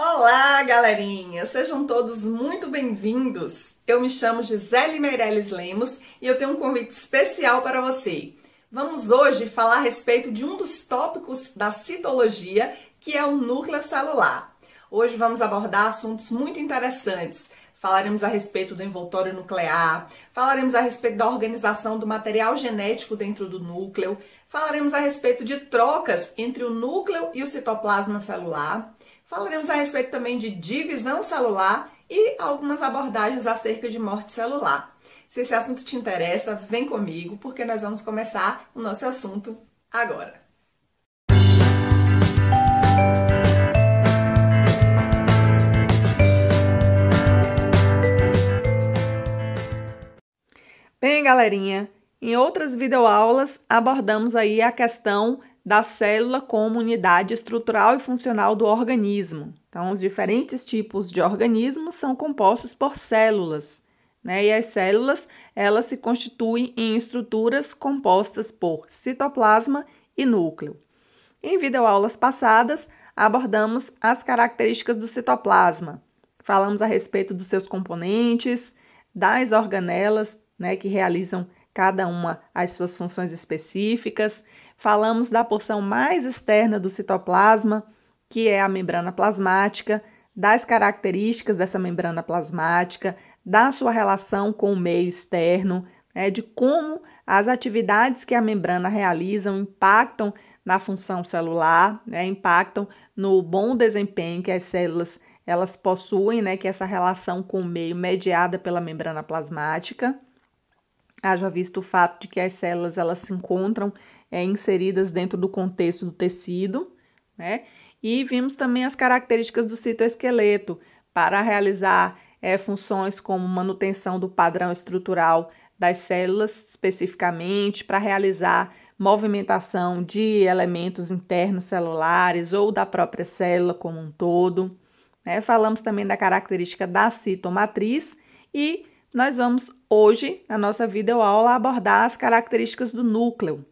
Olá, galerinha! Sejam todos muito bem-vindos. Eu me chamo Gisele Meirelles Lemos e eu tenho um convite especial para você. Vamos hoje falar a respeito de um dos tópicos da citologia, que é o núcleo celular. Hoje vamos abordar assuntos muito interessantes. Falaremos a respeito do envoltório nuclear, falaremos a respeito da organização do material genético dentro do núcleo, falaremos a respeito de trocas entre o núcleo e o citoplasma celular. Falaremos a respeito também de divisão celular e algumas abordagens acerca de morte celular. Se esse assunto te interessa, vem comigo, porque nós vamos começar o nosso assunto agora. Bem, galerinha, em outras videoaulas abordamos aí a questão da célula como unidade estrutural e funcional do organismo. Então, os diferentes tipos de organismos são compostos por células, né? E as células, elas se constituem em estruturas compostas por citoplasma e núcleo. Em videoaulas passadas, abordamos as características do citoplasma. Falamos a respeito dos seus componentes, das organelas, né, que realizam cada uma as suas funções específicas. Falamos da porção mais externa do citoplasma, que é a membrana plasmática, das características dessa membrana plasmática, da sua relação com o meio externo, de como as atividades que a membrana realizam impactam na função celular, impactam no bom desempenho que as células elas possuem, que é essa relação com o meio mediada pela membrana plasmática. Haja visto o fato de que as células elas se encontram inseridas dentro do contexto do tecido, né? E vimos também as características do citoesqueleto para realizar funções como manutenção do padrão estrutural das células, especificamente para realizar movimentação de elementos internos celulares ou da própria célula como um todo. Falamos também da característica da citomatriz e nós vamos hoje, na nossa videoaula, abordar as características do núcleo.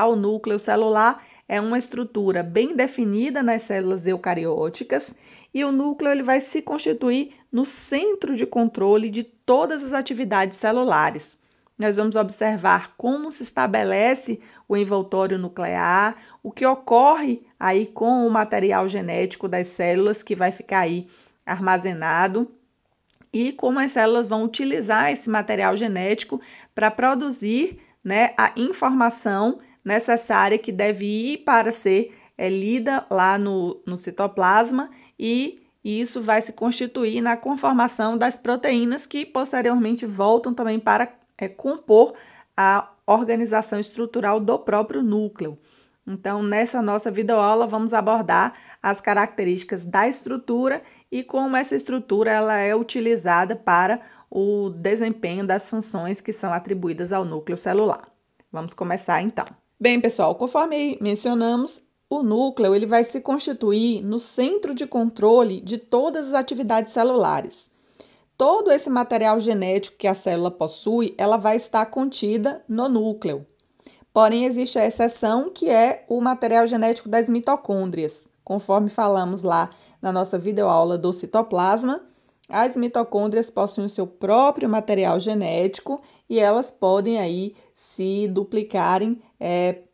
O núcleo celular é uma estrutura bem definida nas células eucarióticas e o núcleo ele vai se constituir no centro de controle de todas as atividades celulares. Nós vamos observar como se estabelece o envoltório nuclear, o que ocorre aí com o material genético das células que vai ficar aí armazenado e como as células vão utilizar esse material genético para produzir, a informação necessária que deve ir para ser lida lá no citoplasma e isso vai se constituir na conformação das proteínas que posteriormente voltam também para compor a organização estrutural do próprio núcleo. Então, nessa nossa videoaula, vamos abordar as características da estrutura e como essa estrutura ela é utilizada para o desempenho das funções que são atribuídas ao núcleo celular. Vamos começar então. Bem, pessoal, conforme mencionamos, o núcleo ele vai se constituir no centro de controle de todas as atividades celulares. Todo esse material genético que a célula possui, ela vai estar contida no núcleo. Porém, existe a exceção que é o material genético das mitocôndrias. Conforme falamos lá na nossa videoaula do citoplasma, as mitocôndrias possuem o seu próprio material genético e elas podem aí se duplicarem,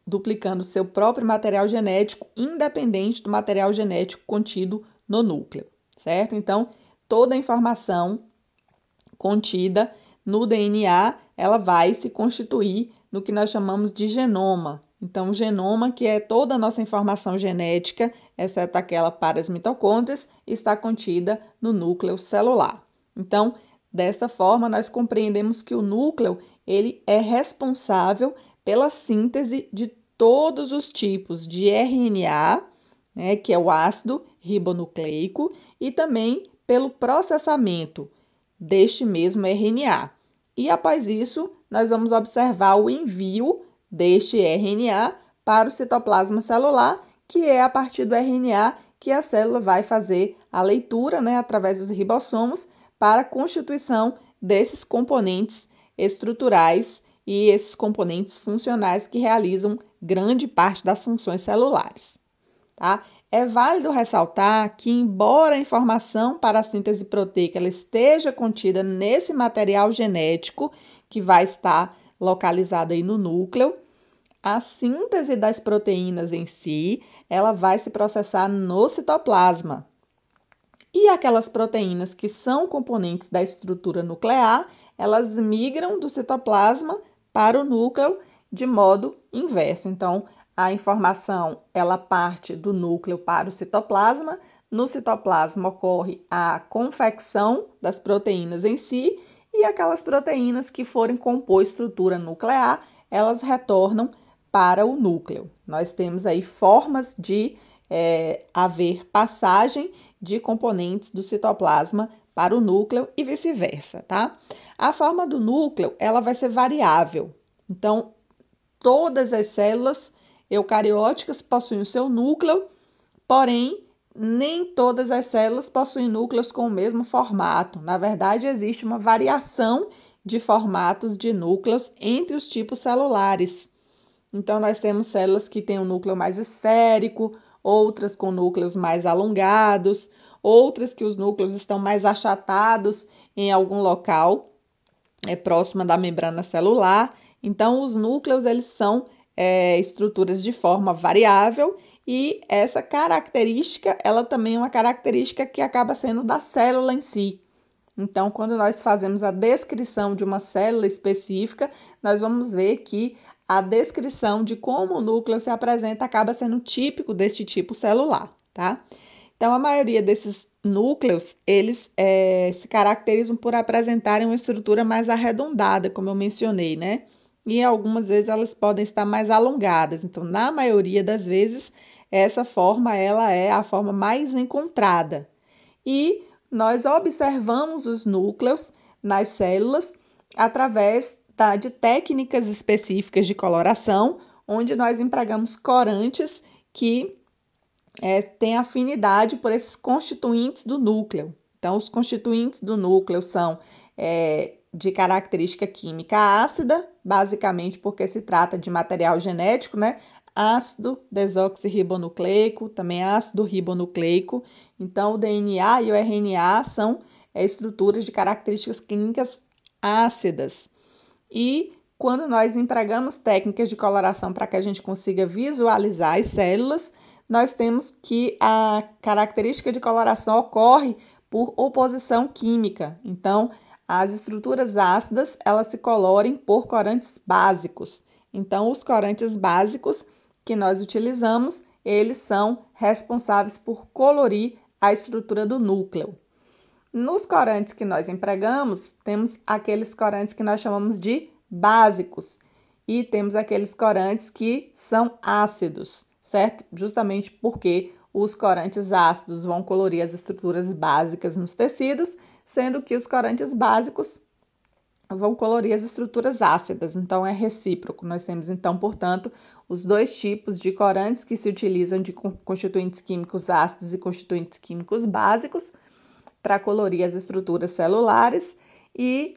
duplicando o seu próprio material genético, independente do material genético contido no núcleo, certo? Então, toda a informação contida no DNA, ela vai se constituir no que nós chamamos de genoma. Então, o genoma, que é toda a nossa informação genética, exceto aquela para as mitocôndrias, está contida no núcleo celular. Então, desta forma, nós compreendemos que o núcleo ele é responsável pela síntese de todos os tipos de RNA, que é o ácido ribonucleico, e também pelo processamento deste mesmo RNA. E após isso, nós vamos observar o envio deste RNA para o citoplasma celular, que é a partir do RNA que a célula vai fazer a leitura, através dos ribossomos, para a constituição desses componentes estruturais e esses componentes funcionais que realizam grande parte das funções celulares. Tá? É válido ressaltar que, embora a informação para a síntese proteica ela esteja contida nesse material genético que vai estar localizado aí no núcleo, a síntese das proteínas em si, ela vai se processar no citoplasma. E aquelas proteínas que são componentes da estrutura nuclear, elas migram do citoplasma para o núcleo de modo inverso. Então, a informação ela parte do núcleo para o citoplasma. No citoplasma ocorre a confecção das proteínas em si e aquelas proteínas que forem compor estrutura nuclear, elas retornam para o núcleo. Nós temos aí formas de haver passagem de componentes do citoplasma para o núcleo e vice-versa, tá? A forma do núcleo, ela vai ser variável. Então, todas as células eucarióticas possuem o seu núcleo, porém, nem todas as células possuem núcleos com o mesmo formato. Na verdade, existe uma variação de formatos de núcleos entre os tipos celulares. Então, nós temos células que têm um núcleo mais esférico, outras com núcleos mais alongados, outras que os núcleos estão mais achatados em algum local próxima da membrana celular. Então, os núcleos eles são estruturas de forma variável e essa característica, ela também é uma característica que acaba sendo da célula em si. Então, quando nós fazemos a descrição de uma célula específica, nós vamos ver que a descrição de como o núcleo se apresenta acaba sendo típico deste tipo celular, tá? Então, a maioria desses núcleos, eles se caracterizam por apresentarem uma estrutura mais arredondada, como eu mencionei, né? E algumas vezes elas podem estar mais alongadas. Então, na maioria das vezes, essa forma, ela é a forma mais encontrada. E nós observamos os núcleos nas células através de técnicas específicas de coloração, onde nós empregamos corantes que têm afinidade por esses constituintes do núcleo. Então, os constituintes do núcleo são de característica química ácida, basicamente porque se trata de material genético, né? Ácido desoxirribonucleico, também ácido ribonucleico. Então, o DNA e o RNA são estruturas de características clínicas ácidas. E quando nós empregamos técnicas de coloração para que a gente consiga visualizar as células, nós temos que a característica de coloração ocorre por oposição química. Então, as estruturas ácidas, elas se colorem por corantes básicos. Então, os corantes básicos que nós utilizamos, eles são responsáveis por colorir a estrutura do núcleo. Nos corantes que nós empregamos, temos aqueles corantes que nós chamamos de básicos e temos aqueles corantes que são ácidos, certo? Justamente porque os corantes ácidos vão colorir as estruturas básicas nos tecidos, sendo que os corantes básicos vão colorir as estruturas ácidas, então é recíproco. Nós temos, então, portanto, os dois tipos de corantes que se utilizam de constituintes químicos ácidos e constituintes químicos básicos para colorir as estruturas celulares e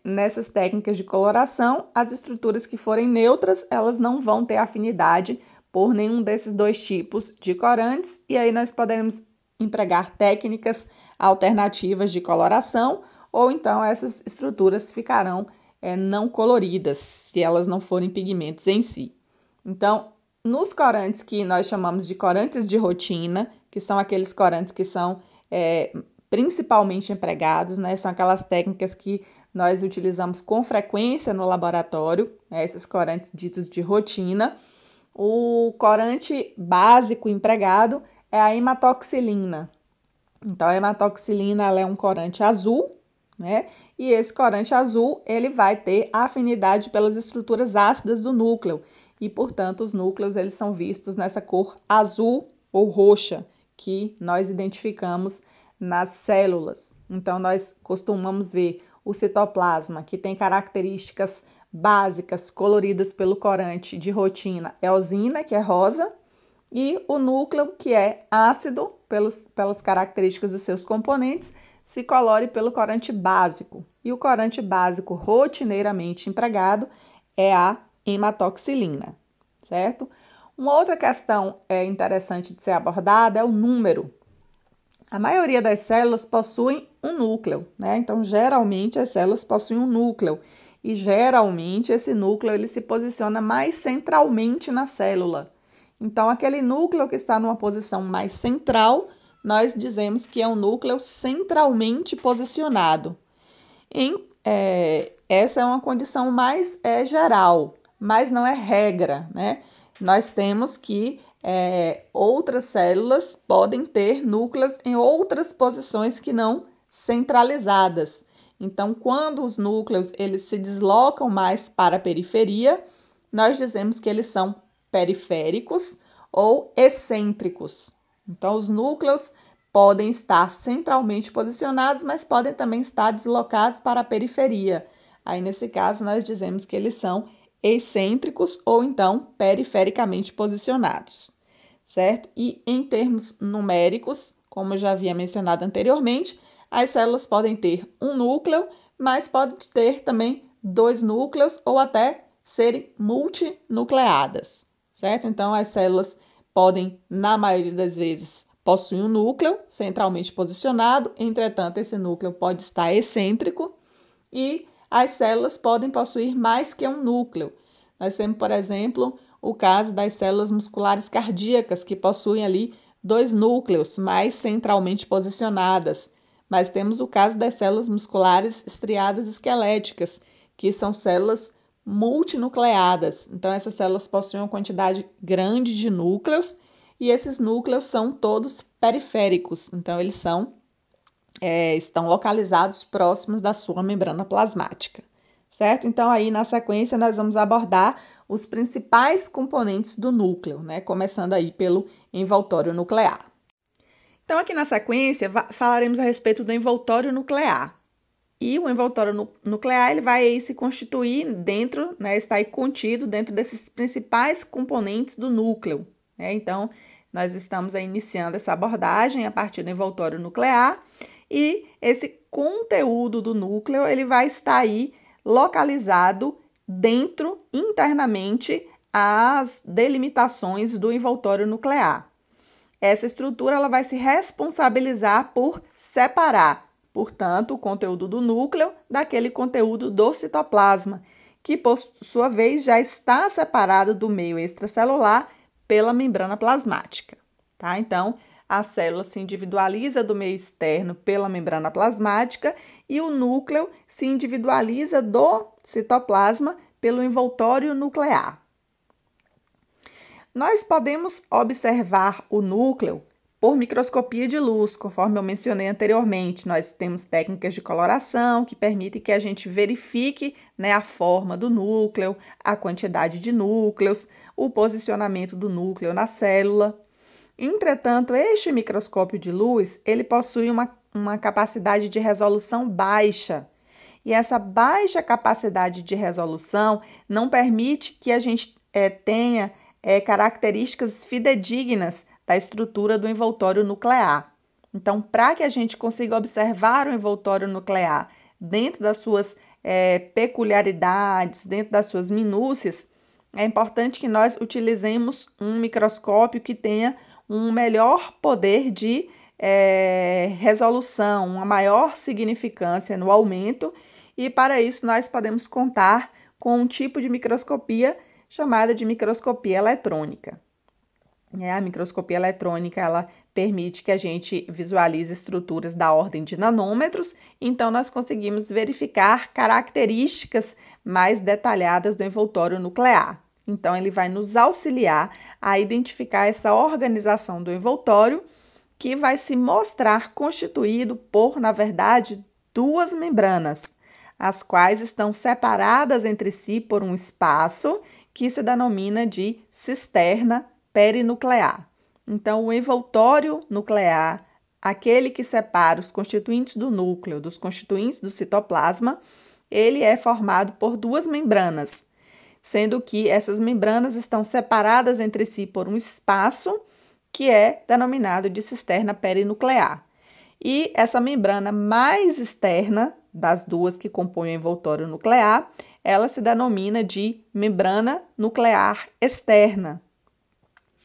nessas técnicas de coloração, as estruturas que forem neutras, elas não vão ter afinidade por nenhum desses dois tipos de corantes e aí nós podemos empregar técnicas alternativas de coloração ou então essas estruturas ficarão não coloridas, se elas não forem pigmentos em si. Então, nos corantes que nós chamamos de corantes de rotina, que são aqueles corantes que são principalmente empregados, né? São aquelas técnicas que nós utilizamos com frequência no laboratório, esses corantes ditos de rotina. O corante básico empregado é a hematoxilina. Então, a hematoxilina ela é um corante azul, né? E esse corante azul ele vai ter afinidade pelas estruturas ácidas do núcleo e, portanto, os núcleos eles são vistos nessa cor azul ou roxa que nós identificamos nas células. Então, nós costumamos ver o citoplasma, que tem características básicas coloridas pelo corante de rotina eosina, que é rosa, e o núcleo, que é ácido, pelas características dos seus componentes, se colore pelo corante básico. E o corante básico rotineiramente empregado é a hematoxilina, certo? Uma outra questão interessante de ser abordada é o número. A maioria das células possuem um núcleo, né? Então, geralmente, as células possuem um núcleo. E, geralmente, esse núcleo ele se posiciona mais centralmente na célula. Então, aquele núcleo que está numa posição mais central, nós dizemos que é um núcleo centralmente posicionado. Essa é uma condição mais geral, mas não é regra, né? Nós temos que outras células podem ter núcleos em outras posições que não centralizadas. Então, quando os núcleos eles se deslocam mais para a periferia, nós dizemos que eles são periféricos ou excêntricos. Então, os núcleos podem estar centralmente posicionados, mas podem também estar deslocados para a periferia. Aí, nesse caso, nós dizemos que eles são excêntricos ou então perifericamente posicionados, certo? E em termos numéricos, como eu já havia mencionado anteriormente, as células podem ter um núcleo, mas podem ter também 2 núcleos ou até serem multinucleadas, certo? Então, as células podem, na maioria das vezes, possuir um núcleo centralmente posicionado, entretanto, esse núcleo pode estar excêntrico e as células podem possuir mais que um núcleo. Nós temos, por exemplo, o caso das células musculares cardíacas, que possuem ali 2 núcleos mais centralmente posicionadas. Mas temos o caso das células musculares estriadas esqueléticas, que são células multinucleadas. Então, essas células possuem uma quantidade grande de núcleos e esses núcleos são todos periféricos. Então, eles estão localizados próximos da sua membrana plasmática, certo? Então, aí na sequência, nós vamos abordar os principais componentes do núcleo, né? Começando aí pelo envoltório nuclear. Então, aqui na sequência, falaremos a respeito do envoltório nuclear. E o envoltório nuclear ele vai aí se constituir dentro, né, está aí contido dentro desses principais componentes do núcleo, né? Então, nós estamos aí iniciando essa abordagem a partir do envoltório nuclear e esse conteúdo do núcleo ele vai estar aí localizado dentro, internamente, as delimitações do envoltório nuclear. Essa estrutura ela vai se responsabilizar por separar, portanto, o conteúdo do núcleo daquele conteúdo do citoplasma, que, por sua vez, já está separado do meio extracelular pela membrana plasmática. Tá? Então, a célula se individualiza do meio externo pela membrana plasmática e o núcleo se individualiza do citoplasma pelo envoltório nuclear. Nós podemos observar o núcleo por microscopia de luz, conforme eu mencionei anteriormente. Nós temos técnicas de coloração que permitem que a gente verifique, né, a forma do núcleo, a quantidade de núcleos, o posicionamento do núcleo na célula. Entretanto, este microscópio de luz, ele possui uma capacidade de resolução baixa. E essa baixa capacidade de resolução não permite que a gente tenha características fidedignas da estrutura do envoltório nuclear. Então, para que a gente consiga observar o envoltório nuclear dentro das suas peculiaridades, dentro das suas minúcias, é importante que nós utilizemos um microscópio que tenha um melhor poder de resolução, uma maior significância no aumento, e para isso nós podemos contar com um tipo de microscopia chamada de microscopia eletrônica. A microscopia eletrônica ela permite que a gente visualize estruturas da ordem de nanômetros, então nós conseguimos verificar características mais detalhadas do envoltório nuclear. Então, ele vai nos auxiliar a identificar essa organização do envoltório, que vai se mostrar constituído por, na verdade, 2 membranas, as quais estão separadas entre si por um espaço que se denomina de cisterna perinuclear. Então, o envoltório nuclear, aquele que separa os constituintes do núcleo dos constituintes do citoplasma, ele é formado por 2 membranas, sendo que essas membranas estão separadas entre si por um espaço que é denominado de cisterna perinuclear. E essa membrana mais externa das 2 que compõem o envoltório nuclear, ela se denomina de membrana nuclear externa.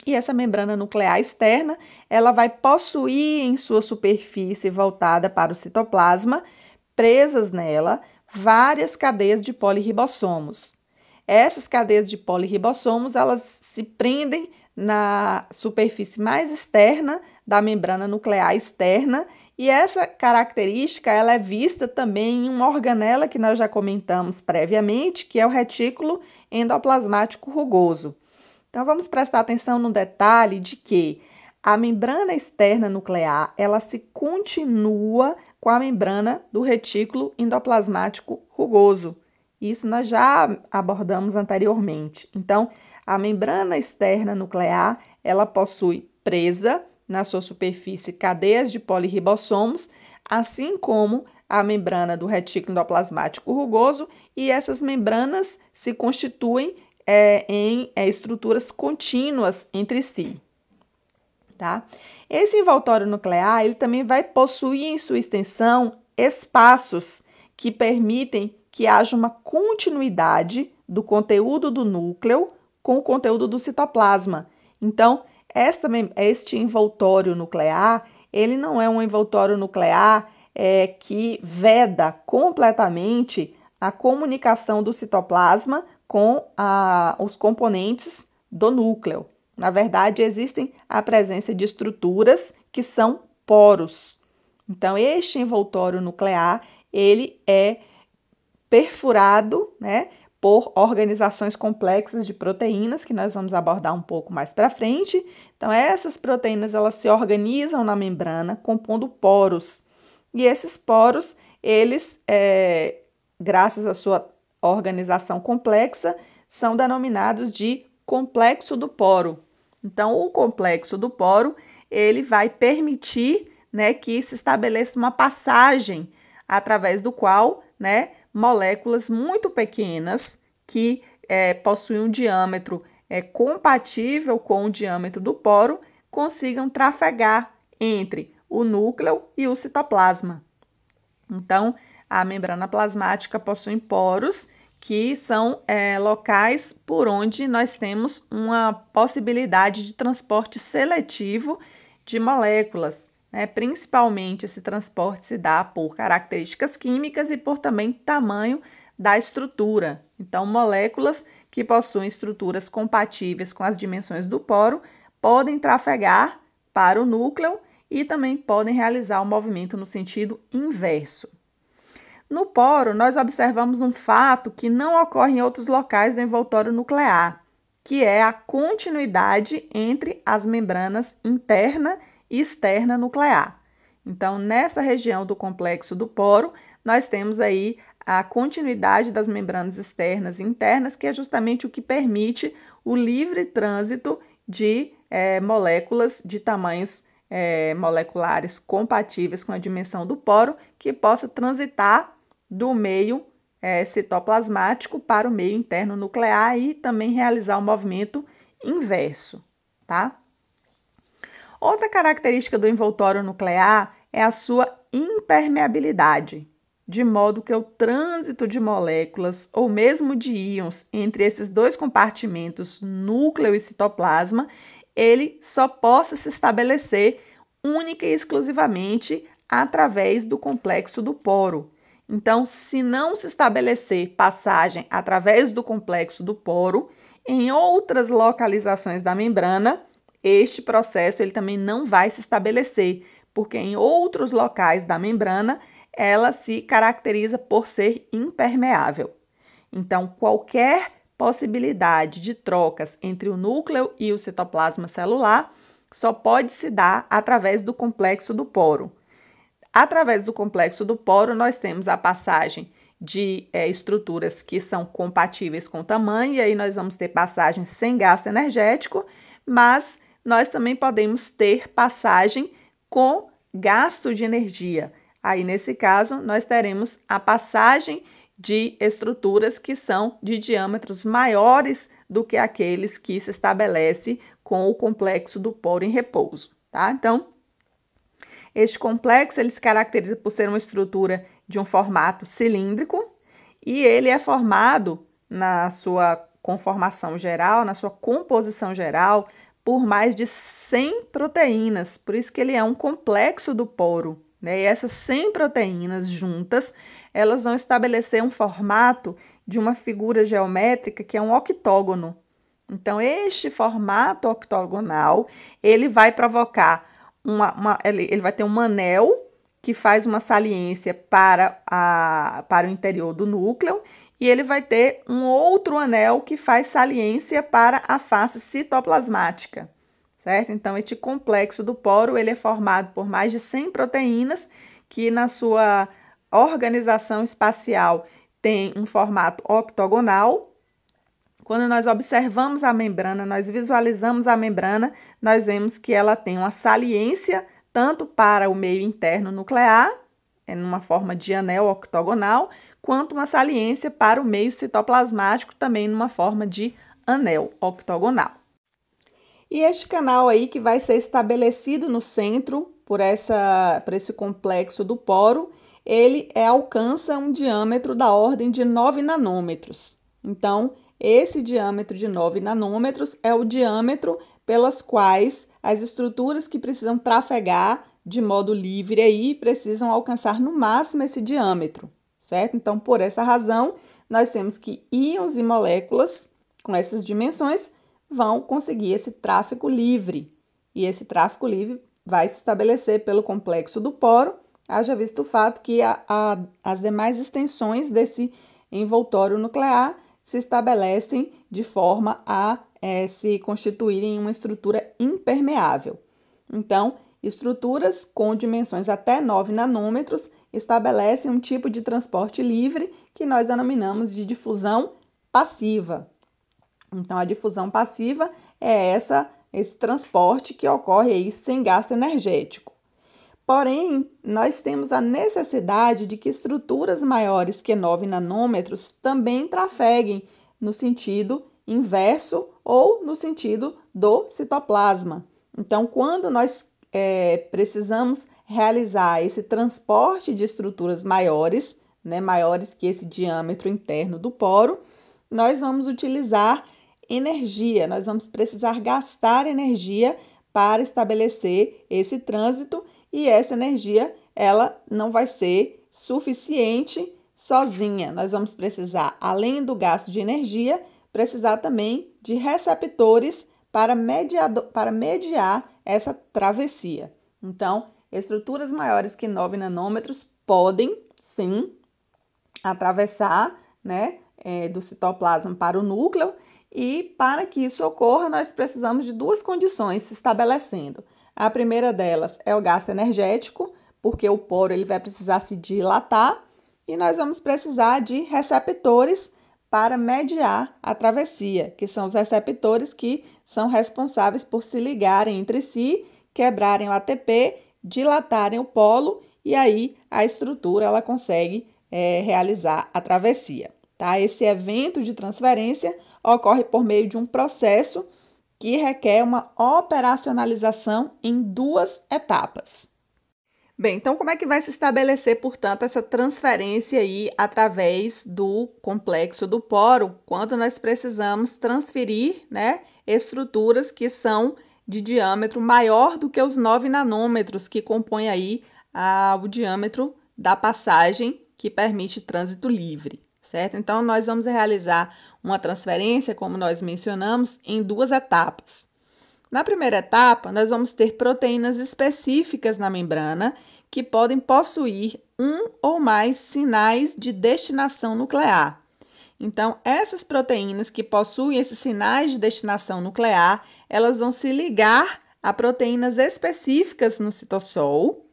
E essa membrana nuclear externa, ela vai possuir em sua superfície voltada para o citoplasma, presas nela, várias cadeias de poliribossomos. Essas cadeias de poliribossomos, elas se prendem na superfície mais externa da membrana nuclear externa, e essa característica ela é vista também em uma organela que nós já comentamos previamente, que é o retículo endoplasmático rugoso. Então, vamos prestar atenção no detalhe de que a membrana externa nuclear, ela se continua com a membrana do retículo endoplasmático rugoso. Isso nós já abordamos anteriormente. Então, a membrana externa nuclear, ela possui presa na sua superfície cadeias de poliribossomos, assim como a membrana do retículo endoplasmático rugoso, e essas membranas se constituem em estruturas contínuas entre si. Tá? Esse envoltório nuclear ele também vai possuir em sua extensão espaços que permitem que haja uma continuidade do conteúdo do núcleo com o conteúdo do citoplasma. Então, este envoltório nuclear, ele não é um envoltório nuclear que veda completamente a comunicação do citoplasma com os componentes do núcleo. Na verdade, existem a presença de estruturas que são poros. Então, este envoltório nuclear, ele é perfurado, né, por organizações complexas de proteínas, que nós vamos abordar um pouco mais para frente. Então, essas proteínas, elas se organizam na membrana, compondo poros. E esses poros, eles, graças à sua organização complexa, são denominados de complexo do poro. Então, o complexo do poro, ele vai permitir, né, que se estabeleça uma passagem através do qual, né, moléculas muito pequenas que possuem um diâmetro compatível com o diâmetro do poro consigam trafegar entre o núcleo e o citoplasma. Então, a membrana plasmática possui poros que são locais por onde nós temos uma possibilidade de transporte seletivo de moléculas. Principalmente esse transporte se dá por características químicas e por também tamanho da estrutura. Então, moléculas que possuem estruturas compatíveis com as dimensões do poro podem trafegar para o núcleo e também podem realizar um movimento no sentido inverso. No poro, nós observamos um fato que não ocorre em outros locais do envoltório nuclear, que é a continuidade entre as membranas interna e externa nuclear. Então, nessa região do complexo do poro, nós temos aí a continuidade das membranas externas e internas, que é justamente o que permite o livre trânsito de moléculas de tamanhos moleculares compatíveis com a dimensão do poro, que possa transitar do meio citoplasmático para o meio interno nuclear e também realizar um movimento inverso, tá? Outra característica do envoltório nuclear é a sua impermeabilidade, de modo que o trânsito de moléculas ou mesmo de íons entre esses dois compartimentos, núcleo e citoplasma, ele só possa se estabelecer única e exclusivamente através do complexo do poro. Então, se não se estabelecer passagem através do complexo do poro, em outras localizações da membrana, este processo ele também não vai se estabelecer, porque em outros locais da membrana ela se caracteriza por ser impermeável. Então, qualquer possibilidade de trocas entre o núcleo e o citoplasma celular só pode se dar através do complexo do poro. Através do complexo do poro, nós temos a passagem de estruturas que são compatíveis com o tamanho, e aí nós vamos ter passagem sem gasto energético, mas nós também podemos ter passagem com gasto de energia. Aí, nesse caso, nós teremos a passagem de estruturas que são de diâmetros maiores do que aqueles que se estabelece com o complexo do poro em repouso, tá? Então, este complexo ele se caracteriza por ser uma estrutura de um formato cilíndrico e ele é formado na sua conformação geral, na sua composição geral, por mais de 100 proteínas, por isso que ele é um complexo do poro, né? E essas 100 proteínas juntas, elas vão estabelecer um formato de uma figura geométrica que é um octógono. Então, este formato octogonal, ele vai provocar ele vai ter um anel que faz uma saliência para o interior do núcleo, e ele vai ter um outro anel que faz saliência para a face citoplasmática, certo? Então, este complexo do poro, ele é formado por mais de 100 proteínas que na sua organização espacial tem um formato octogonal. Quando nós observamos a membrana, nós visualizamos a membrana, nós vemos que ela tem uma saliência tanto para o meio interno nuclear, numa forma de anel octogonal, quanto uma saliência para o meio citoplasmático, também numa forma de anel octogonal. E este canal aí que vai ser estabelecido no centro por esse complexo do poro, ele alcança um diâmetro da ordem de 9 nanômetros. Então, esse diâmetro de 9 nanômetros é o diâmetro pelas quais as estruturas que precisam trafegar de modo livre aí precisam alcançar no máximo esse diâmetro, certo? Então, por essa razão, nós temos que íons e moléculas com essas dimensões vão conseguir esse tráfego livre. E esse tráfego livre vai se estabelecer pelo complexo do poro, haja visto o fato que as demais extensões desse envoltório nuclear se estabelecem de forma a se constituírem em uma estrutura impermeável. Então, estruturas com dimensões até 9 nanômetros estabelecem um tipo de transporte livre que nós denominamos de difusão passiva. Então, a difusão passiva é esse transporte que ocorre aí sem gasto energético. Porém, nós temos a necessidade de que estruturas maiores que 9 nanômetros também trafeguem no sentido inverso ou no sentido do citoplasma. Então, quando nós precisamos realizar esse transporte de estruturas maiores, né, maiores que esse diâmetro interno do poro, nós vamos utilizar energia, nós vamos precisar gastar energia para estabelecer esse trânsito, e essa energia ela não vai ser suficiente sozinha. Nós vamos precisar, além do gasto de energia, precisar também de receptores para mediar essa travessia. Então, estruturas maiores que 9 nanômetros podem, sim, atravessar, né, do citoplasma para o núcleo, e para que isso ocorra, nós precisamos de duas condições se estabelecendo. A primeira delas é o gasto energético, porque o poro ele vai precisar se dilatar, e nós vamos precisar de receptores para mediar a travessia, que são os receptores que são responsáveis por se ligarem entre si, quebrarem o ATP, dilatarem o polo, e aí a estrutura ela consegue realizar a travessia. Tá? Esse evento de transferência ocorre por meio de um processo que requer uma operacionalização em duas etapas. Bem, então como é que vai se estabelecer, portanto, essa transferência aí através do complexo do poro, quando nós precisamos transferir, né, estruturas que são de diâmetro maior do que os 9 nanômetros que compõem aí o diâmetro da passagem que permite trânsito livre, certo? Então, nós vamos realizar uma transferência, como nós mencionamos, em duas etapas. Na primeira etapa, nós vamos ter proteínas específicas na membrana que podem possuir um ou mais sinais de destinação nuclear. Então, essas proteínas que possuem esses sinais de destinação nuclear, elas vão se ligar a proteínas específicas no citossol.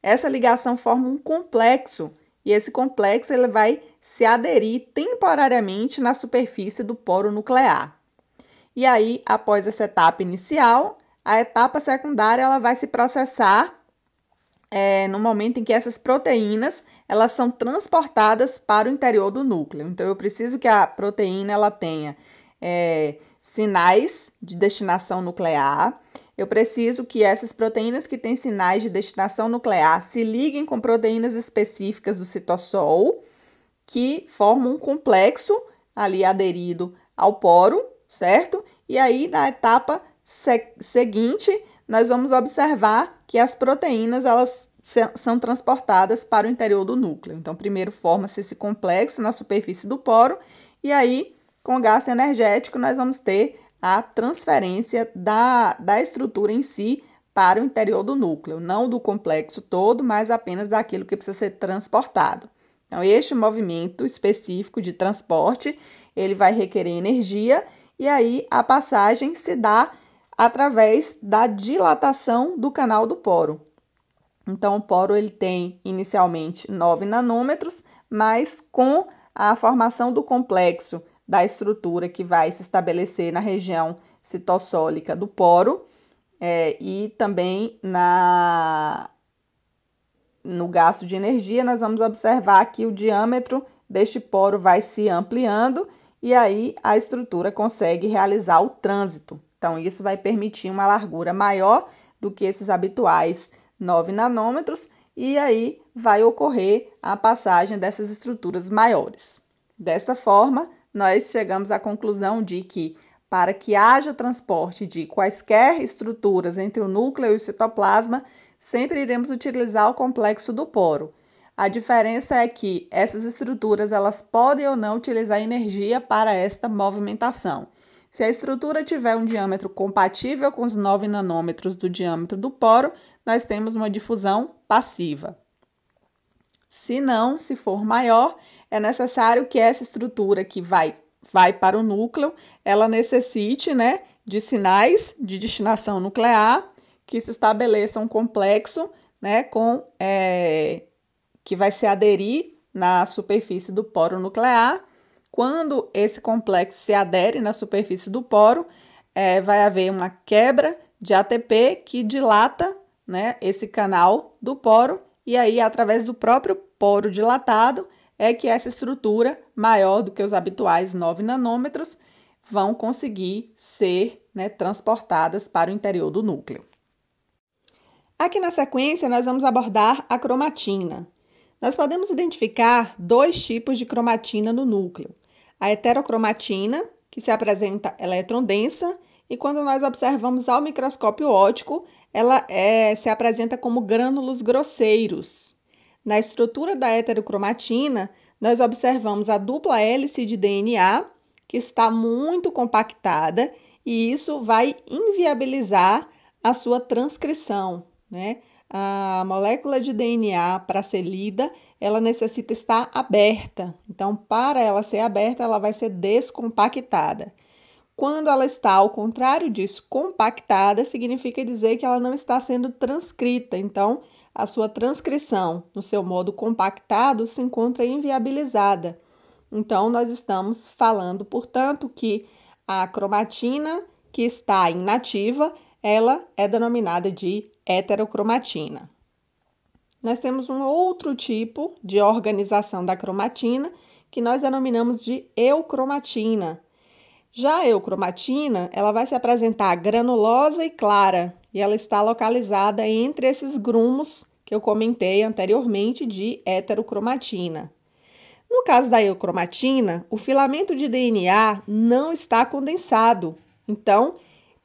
Essa ligação forma um complexo, e esse complexo ele vai se aderir temporariamente na superfície do poro nuclear. E aí, após essa etapa inicial, a etapa secundária ela vai se processar no momento em que essas proteínas elas são transportadas para o interior do núcleo. Então, eu preciso que a proteína ela tenha sinais de destinação nuclear. Eu preciso que essas proteínas que têm sinais de destinação nuclear se liguem com proteínas específicas do citossol, que formam um complexo ali aderido ao poro, certo? E aí, na etapa seguinte, nós vamos observar que as proteínas elas são transportadas para o interior do núcleo. Então, primeiro forma-se esse complexo na superfície do poro, e aí, com gasto energético, nós vamos ter a transferência da estrutura em si para o interior do núcleo, não do complexo todo, mas apenas daquilo que precisa ser transportado. Então, este movimento específico de transporte, ele vai requerer energia, e aí a passagem se dá através da dilatação do canal do poro. Então, o poro ele tem inicialmente 9 nanômetros, mas com a formação do complexo da estrutura que vai se estabelecer na região citossólica do poro e também no gasto de energia, nós vamos observar que o diâmetro deste poro vai se ampliando e aí a estrutura consegue realizar o trânsito. Então, isso vai permitir uma largura maior do que esses habituais 9 nanômetros e aí vai ocorrer a passagem dessas estruturas maiores. Dessa forma, nós chegamos à conclusão de que para que haja transporte de quaisquer estruturas entre o núcleo e o citoplasma, sempre iremos utilizar o complexo do poro. A diferença é que essas estruturas elas podem ou não utilizar energia para esta movimentação. Se a estrutura tiver um diâmetro compatível com os 9 nanômetros do diâmetro do poro, nós temos uma difusão passiva. Se não, se for maior, é necessário que essa estrutura que vai para o núcleo, ela necessite de sinais de destinação nuclear, que se estabeleça um complexo que vai se aderir na superfície do poro nuclear. Quando esse complexo se adere na superfície do poro, vai haver uma quebra de ATP que dilata esse canal do poro, e aí, através do próprio poro dilatado, é que essa estrutura, maior do que os habituais 9 nanômetros, vão conseguir ser transportadas para o interior do núcleo. Aqui na sequência, nós vamos abordar a cromatina. Nós podemos identificar 2 tipos de cromatina no núcleo. A heterocromatina, que se apresenta elétron densa, e quando nós observamos ao microscópio óptico, ela se apresenta como grânulos grosseiros. Na estrutura da heterocromatina, nós observamos a dupla hélice de DNA, que está muito compactada, e isso vai inviabilizar a sua transcrição. A molécula de DNA, para ser lida, ela necessita estar aberta. Então, para ela ser aberta, ela vai ser descompactada. Quando ela está, ao contrário disso, compactada, significa dizer que ela não está sendo transcrita. Então, a sua transcrição, no seu modo compactado, se encontra inviabilizada. Então, nós estamos falando, portanto, que a cromatina que está inativa, ela é denominada de heterocromatina. Nós temos um outro tipo de organização da cromatina, que nós denominamos de eucromatina. Já a eucromatina, ela vai se apresentar granulosa e clara, e ela está localizada entre esses grumos que eu comentei anteriormente de heterocromatina. No caso da eucromatina, o filamento de DNA não está condensado. Então,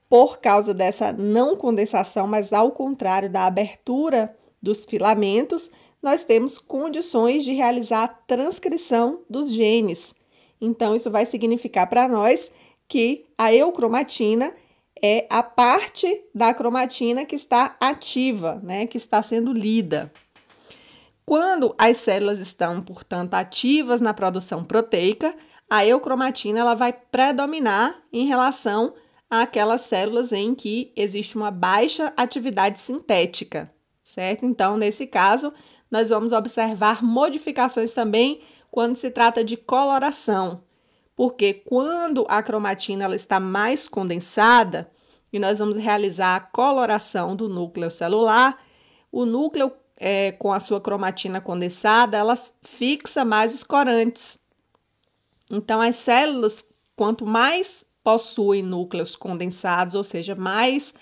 por causa dessa não condensação, mas ao contrário da abertura dos filamentos, nós temos condições de realizar a transcrição dos genes. Então, isso vai significar para nós que a eucromatina é a parte da cromatina que está ativa, que está sendo lida. Quando as células estão, portanto, ativas na produção proteica, a eucromatina ela vai predominar em relação àquelas células em que existe uma baixa atividade sintética, certo? Então, nesse caso, nós vamos observar modificações também quando se trata de coloração, porque quando a cromatina ela está mais condensada e nós vamos realizar a coloração do núcleo celular, o núcleo com a sua cromatina condensada, ela fixa mais os corantes. Então, as células, quanto mais possuem núcleos condensados, ou seja, mais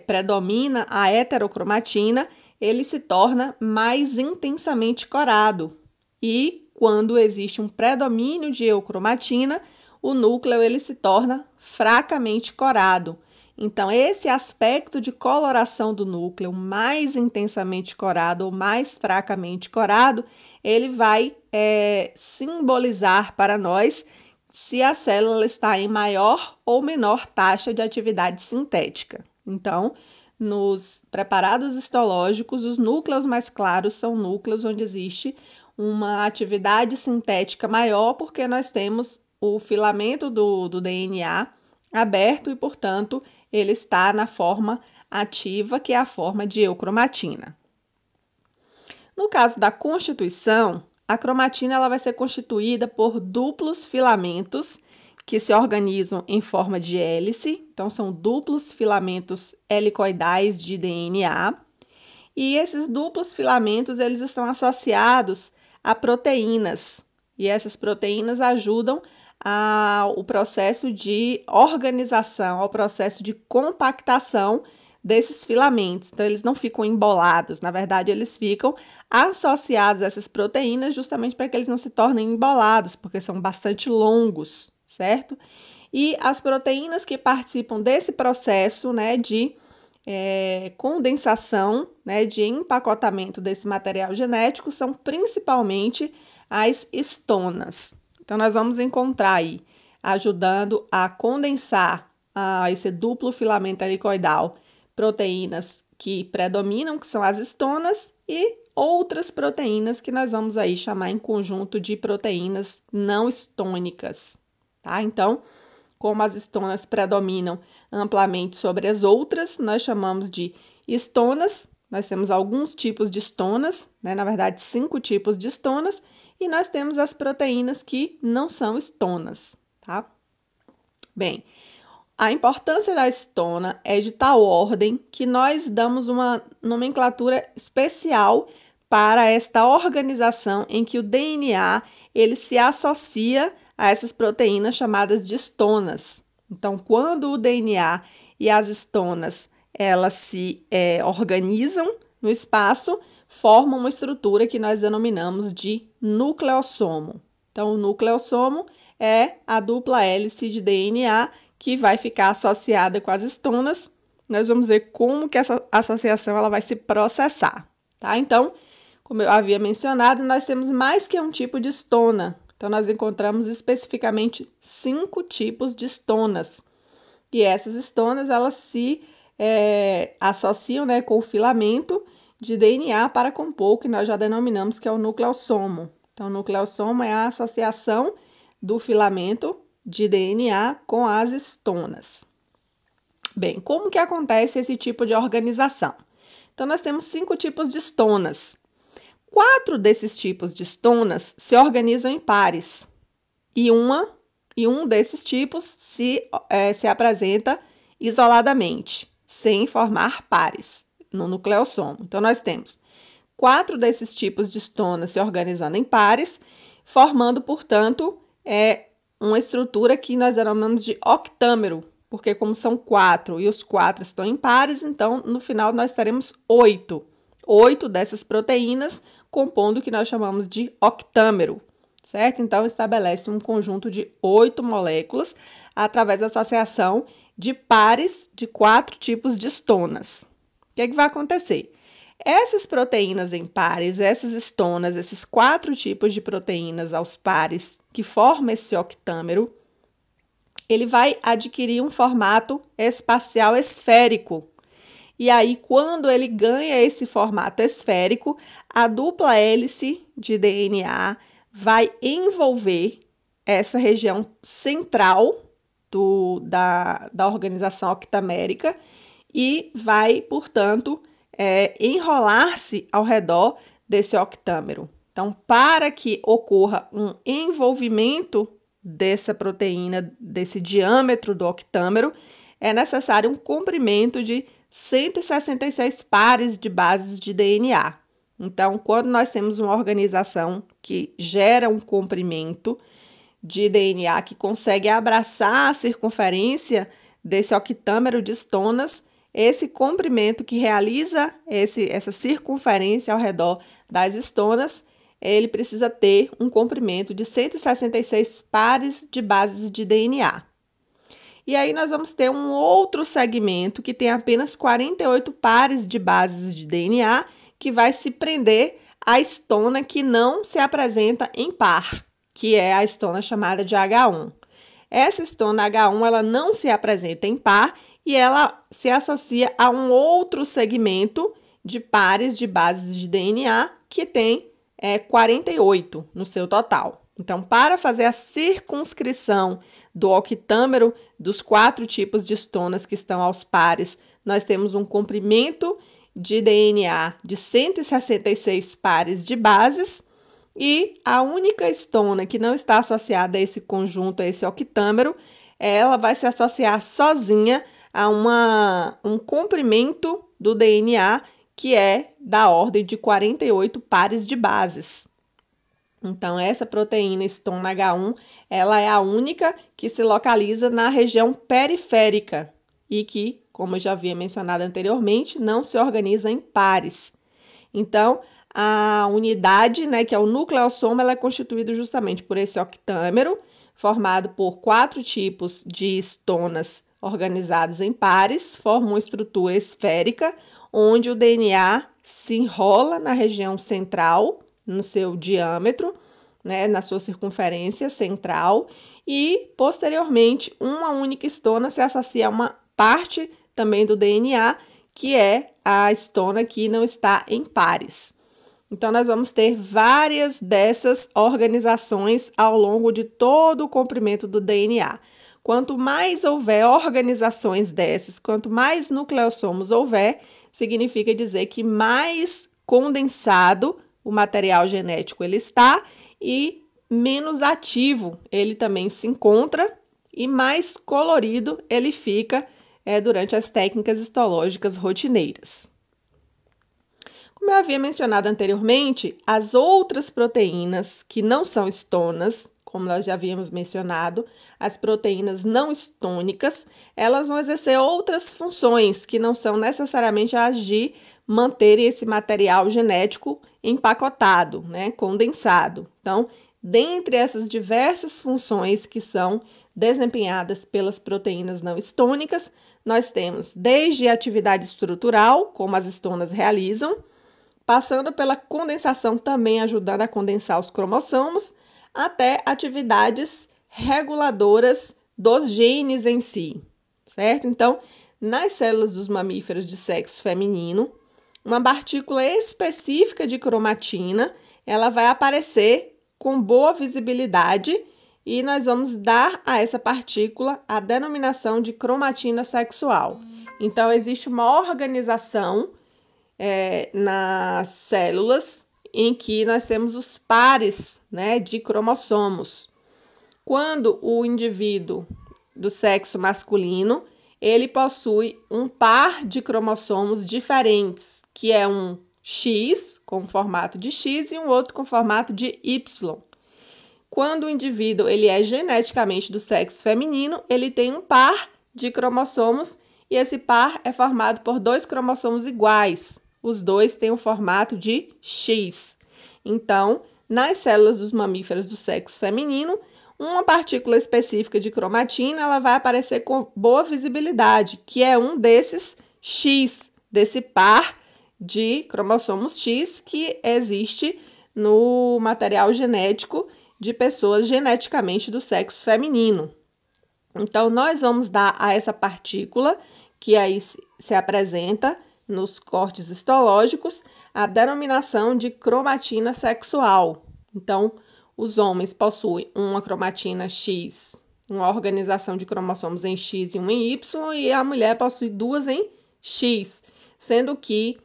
predomina a heterocromatina, ele se torna mais intensamente corado. E quando existe um predomínio de eucromatina, o núcleo ele se torna fracamente corado. Então, esse aspecto de coloração do núcleo, mais intensamente corado ou mais fracamente corado, ele vai simbolizar para nós se a célula está em maior ou menor taxa de atividade sintética. Então, nos preparados histológicos, os núcleos mais claros são núcleos onde existe uma atividade sintética maior, porque nós temos o filamento do DNA aberto e, portanto, ele está na forma ativa, que é a forma de eucromatina. No caso da constituição, a cromatina ela vai ser constituída por duplos filamentos que se organizam em forma de hélice. Então, são duplos filamentos helicoidais de DNA. E esses duplos filamentos eles estão associados a proteínas. E essas proteínas ajudam ao processo de organização, ao processo de compactação desses filamentos. Então, eles não ficam embolados, na verdade, eles ficam associados a essas proteínas justamente para que eles não se tornem embolados, porque são bastante longos, certo? E as proteínas que participam desse processo, né, de condensação, né, de empacotamento desse material genético são principalmente as histonas. Então, nós vamos encontrar aí, ajudando a condensar esse duplo filamento helicoidal, proteínas que predominam, que são as histonas, e outras proteínas que nós vamos aí chamar em conjunto de proteínas não histônicas, tá? Então, como as histonas predominam amplamente sobre as outras, nós chamamos de histonas. Nós temos alguns tipos de histonas, né? Na verdade, 5 tipos de histonas, e nós temos as proteínas que não são histonas, tá? Bem, a importância da histona é de tal ordem que nós damos uma nomenclatura especial para esta organização em que o DNA ele se associa a essas proteínas chamadas de histonas. Então, quando o DNA e as histonas elas se organizam no espaço, formam uma estrutura que nós denominamos de nucleossomo. Então, o nucleossomo é a dupla hélice de DNA que vai ficar associada com as histonas. Nós vamos ver como que essa associação ela vai se processar, tá? Então, como eu havia mencionado, nós temos mais que um tipo de histona. Então, nós encontramos especificamente 5 tipos de histonas. E essas histonas, elas se associam, né, com o filamento de DNA para compor o que nós já denominamos que é o nucleossomo. Então, o nucleossomo é a associação do filamento de DNA com as histonas. Bem, como que acontece esse tipo de organização? Então, nós temos 5 tipos de histonas. 4 desses tipos de histonas se organizam em pares e um desses tipos se apresenta isoladamente, sem formar pares no nucleossomo. Então, nós temos 4 desses tipos de histonas se organizando em pares, formando, portanto, uma estrutura que nós denominamos de octâmero, porque como são 4 e os 4 estão em pares, então, no final, nós teremos 8. 8 dessas proteínas compondo o que nós chamamos de octâmero, certo? Então, estabelece um conjunto de 8 moléculas através da associação de pares de 4 tipos de histonas. O que é que vai acontecer? Essas proteínas em pares, essas histonas, esses 4 tipos de proteínas aos pares que formam esse octâmero, ele vai adquirir um formato espacial esférico. E aí, quando ele ganha esse formato esférico, a dupla hélice de DNA vai envolver essa região central da organização octamérica e vai, portanto, enrolar-se ao redor desse octâmero. Então, para que ocorra um envolvimento dessa proteína, desse diâmetro do octâmero, é necessário um comprimento de 166 pares de bases de DNA. Então, quando nós temos uma organização que gera um comprimento de DNA que consegue abraçar a circunferência desse octâmero de histonas, esse comprimento que realiza essa circunferência ao redor das histonas, ele precisa ter um comprimento de 166 pares de bases de DNA. E aí nós vamos ter um outro segmento que tem apenas 48 pares de bases de DNA, que vai se prender à histona que não se apresenta em par, que é a histona chamada de H1. Essa histona H1 ela não se apresenta em par e ela se associa a um outro segmento de pares de bases de DNA que tem 48 no seu total. Então, para fazer a circunscrição do octâmero dos 4 tipos de histonas que estão aos pares, nós temos um comprimento de DNA de 166 pares de bases e a única histona que não está associada a esse conjunto, a esse octâmero, ela vai se associar sozinha a um comprimento do DNA que é da ordem de 48 pares de bases. Então, essa proteína histona H1, ela é a única que se localiza na região periférica e que, como eu já havia mencionado anteriormente, não se organiza em pares. Então, a unidade, que é o nucleossoma, ela é constituída justamente por esse octâmero, formado por 4 tipos de histonas organizadas em pares, formam uma estrutura esférica, onde o DNA se enrola na região central, no seu diâmetro, na sua circunferência central, e, posteriormente, uma única histona se associa a uma parte também do DNA, que é a histona que não está em pares. Então, nós vamos ter várias dessas organizações ao longo de todo o comprimento do DNA. Quanto mais houver organizações dessas, quanto mais nucleossomos houver, significa dizer que mais condensado o material genético ele está e menos ativo ele também se encontra e mais colorido ele fica durante as técnicas histológicas rotineiras. Como eu havia mencionado anteriormente, as outras proteínas que não são histonas, como nós já havíamos mencionado, as proteínas não histônicas, elas vão exercer outras funções que não são necessariamente as de manter esse material genético empacotado, condensado. Então, dentre essas diversas funções que são desempenhadas pelas proteínas não histônicas, nós temos desde a atividade estrutural, como as histonas realizam, passando pela condensação também ajudando a condensar os cromossomos, até atividades reguladoras dos genes em si, certo? Então, nas células dos mamíferos de sexo feminino, uma partícula específica de cromatina, ela vai aparecer com boa visibilidade e nós vamos dar a essa partícula a denominação de cromatina sexual. Então, existe uma organização nas células em que nós temos os pares de cromossomos. Quando o indivíduo do sexo masculino, ele possui um par de cromossomos diferentes, que é um X com formato de X e um outro com formato de Y. Quando o indivíduo ele é geneticamente do sexo feminino, ele tem um par de cromossomos e esse par é formado por 2 cromossomos iguais. Os dois têm o formato de X. Então, nas células dos mamíferos do sexo feminino, uma partícula específica de cromatina ela vai aparecer com boa visibilidade, que é um desses X, desse par de cromossomos X que existe no material genético de pessoas geneticamente do sexo feminino. Então, nós vamos dar a essa partícula, que aí se apresenta nos cortes histológicos, a denominação de cromatina sexual. Então, os homens possuem uma cromatina X, uma organização de cromossomos em X e uma em Y, e a mulher possui 2 em X, sendo que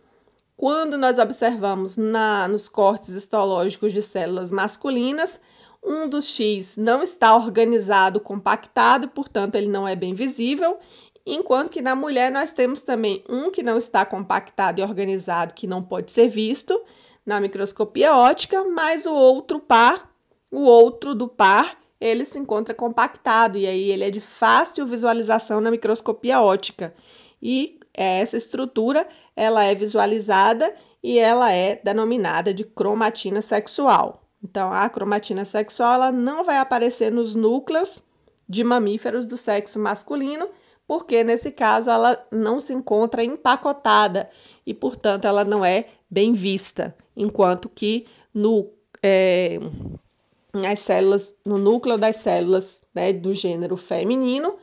quando nós observamos nos cortes histológicos de células masculinas, um dos X não está organizado, compactado, portanto, ele não é bem visível, enquanto que na mulher nós temos também um que não está compactado e organizado, que não pode ser visto na microscopia óptica, mas o outro do par, ele se encontra compactado e aí ele é de fácil visualização na microscopia óptica. E essa estrutura, ela é visualizada e ela é denominada de cromatina sexual. Então, a cromatina sexual ela não vai aparecer nos núcleos de mamíferos do sexo masculino, porque nesse caso ela não se encontra empacotada e, portanto, ela não é bem vista, enquanto que nas células, no núcleo das células, né, do gênero feminino,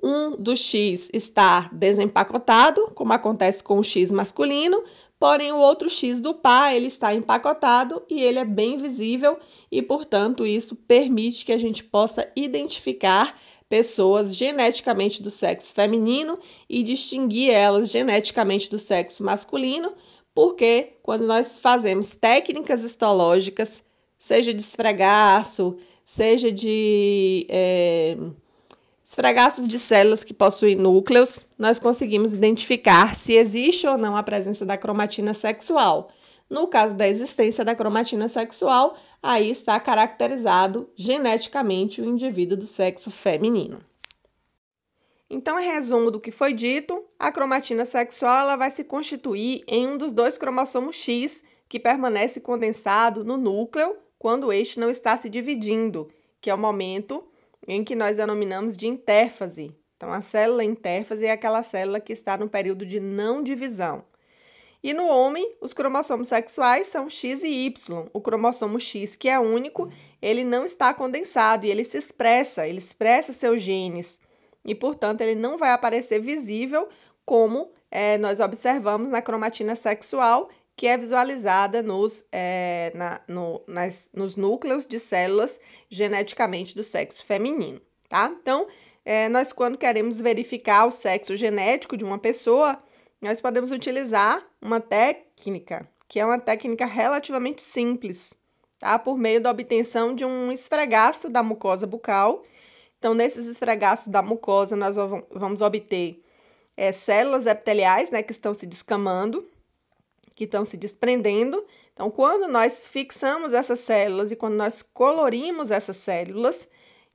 um dos X está desempacotado, como acontece com o X masculino, porém o outro X do par ele está empacotado e ele é bem visível e, portanto, isso permite que a gente possa identificar pessoas geneticamente do sexo feminino e distinguir elas geneticamente do sexo masculino, porque quando nós fazemos técnicas histológicas, seja de esfregaço, seja de esfregaços de células que possuem núcleos, nós conseguimos identificar se existe ou não a presença da cromatina sexual. No caso da existência da cromatina sexual, aí está caracterizado geneticamente o indivíduo do sexo feminino. Então, em resumo do que foi dito, a cromatina sexual ela vai se constituir em um dos dois cromossomos X que permanece condensado no núcleo quando este não está se dividindo, que é o momento em que nós denominamos de intérfase. Então, a célula intérfase é aquela célula que está no período de não divisão. E no homem, os cromossomos sexuais são X e Y. O cromossomo X, que é único, ele não está condensado e ele expressa seus genes. E, portanto, ele não vai aparecer visível como nós observamos na cromatina sexual, que é visualizada nos núcleos de células geneticamente do sexo feminino, tá? Então, nós quando queremos verificar o sexo genético de uma pessoa, nós podemos utilizar uma técnica, que é uma técnica relativamente simples, tá? Por meio da obtenção de um esfregaço da mucosa bucal. Então, nesses esfregaços da mucosa, nós vamos obter células epiteliais, né, que estão se descamando, que estão se desprendendo. Então, quando nós fixamos essas células e quando nós colorimos essas células,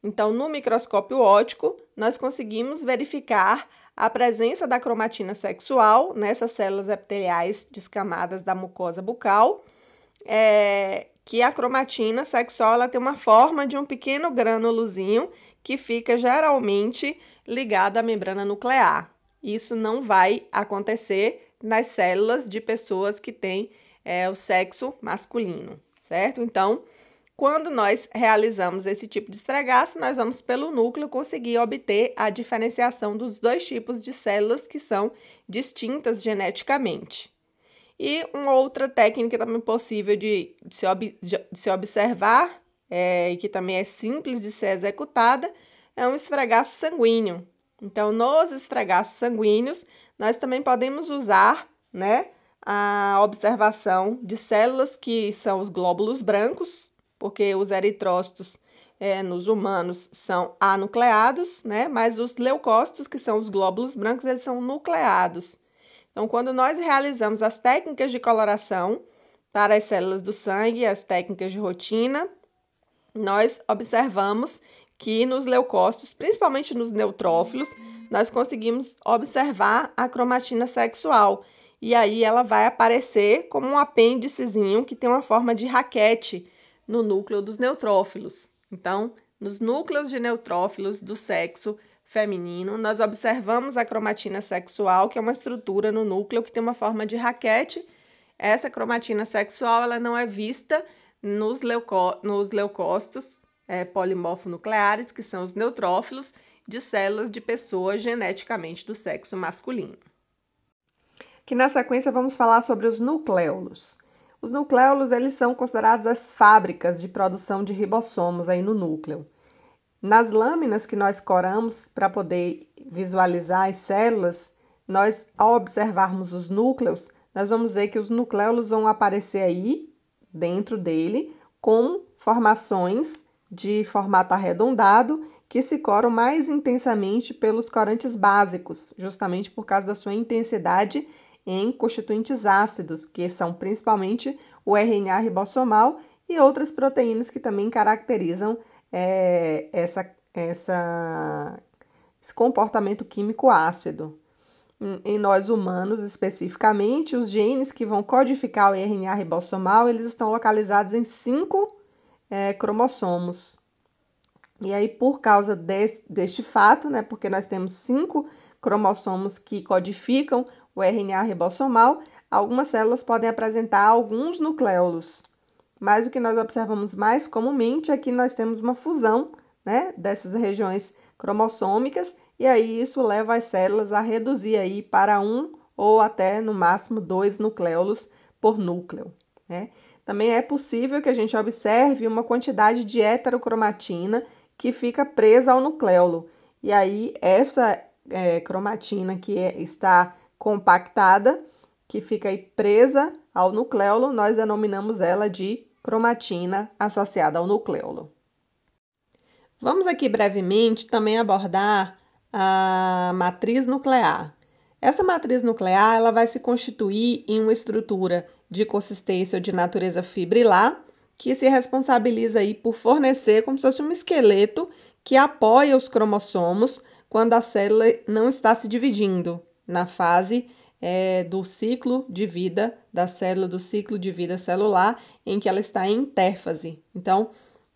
então, no microscópio óptico, nós conseguimos verificar a presença da cromatina sexual nessas células epiteliais descamadas da mucosa bucal, que a cromatina sexual ela tem uma forma de um pequeno grânulozinho que fica geralmente ligado à membrana nuclear. Isso não vai acontecer nas células de pessoas que têm o sexo masculino, certo? Então, quando nós realizamos esse tipo de esfregaço, nós vamos pelo núcleo conseguir obter a diferenciação dos dois tipos de células que são distintas geneticamente. E uma outra técnica também possível de se observar, e que também é simples de ser executada, é um esfregaço sanguíneo. Então, nos esfregaços sanguíneos, nós também podemos usar, né, a observação de células que são os glóbulos brancos, porque os eritrócitos nos humanos são anucleados, né, mas os leucócitos, que são os glóbulos brancos, eles são nucleados. Então, quando nós realizamos as técnicas de coloração para as células do sangue, as técnicas de rotina, nós observamos que nos leucócitos, principalmente nos neutrófilos, nós conseguimos observar a cromatina sexual. E aí ela vai aparecer como um apêndicezinho que tem uma forma de raquete no núcleo dos neutrófilos. Então, nos núcleos de neutrófilos do sexo feminino, nós observamos a cromatina sexual, que é uma estrutura no núcleo que tem uma forma de raquete. Essa cromatina sexual ela não é vista nos leucócitos polimorfonucleares, que são os neutrófilos de células de pessoas geneticamente do sexo masculino. Aqui na sequência vamos falar sobre os nucléolos. Os nucléolos eles são considerados as fábricas de produção de ribossomos aí no núcleo. Nas lâminas que nós coramos para poder visualizar as células, nós, ao observarmos os núcleos, nós vamos ver que os nucléolos vão aparecer aí, dentro dele, com formações de formato arredondado que se coram mais intensamente pelos corantes básicos, justamente por causa da sua intensidade em constituintes ácidos, que são principalmente o RNA ribossomal e outras proteínas que também caracterizam esse comportamento químico ácido. Em nós humanos, especificamente, os genes que vão codificar o RNA ribossomal, eles estão localizados em 5 cromossomos. E aí, por causa deste fato, né, porque nós temos 5 cromossomos que codificam o RNA ribossomal, algumas células podem apresentar alguns nucleolos. Mas o que nós observamos mais comumente é que nós temos uma fusão, né, dessas regiões cromossômicas, e aí isso leva as células a reduzir aí para 1 ou até no máximo 2 nucleolos por núcleo, né? Também é possível que a gente observe uma quantidade de heterocromatina que fica presa ao nucleolo. E aí essa cromatina que está compactada, que fica aí presa ao nucleolo, nós denominamos ela de cromatina associada ao nucleolo. Vamos aqui brevemente também abordar a matriz nuclear. Essa matriz nuclear ela vai se constituir em uma estrutura de consistência ou de natureza fibrilar, que se responsabiliza aí por fornecer como se fosse um esqueleto que apoia os cromossomos quando a célula não está se dividindo na fase do ciclo de vida da célula, do ciclo de vida celular, em que ela está em intérfase. Então,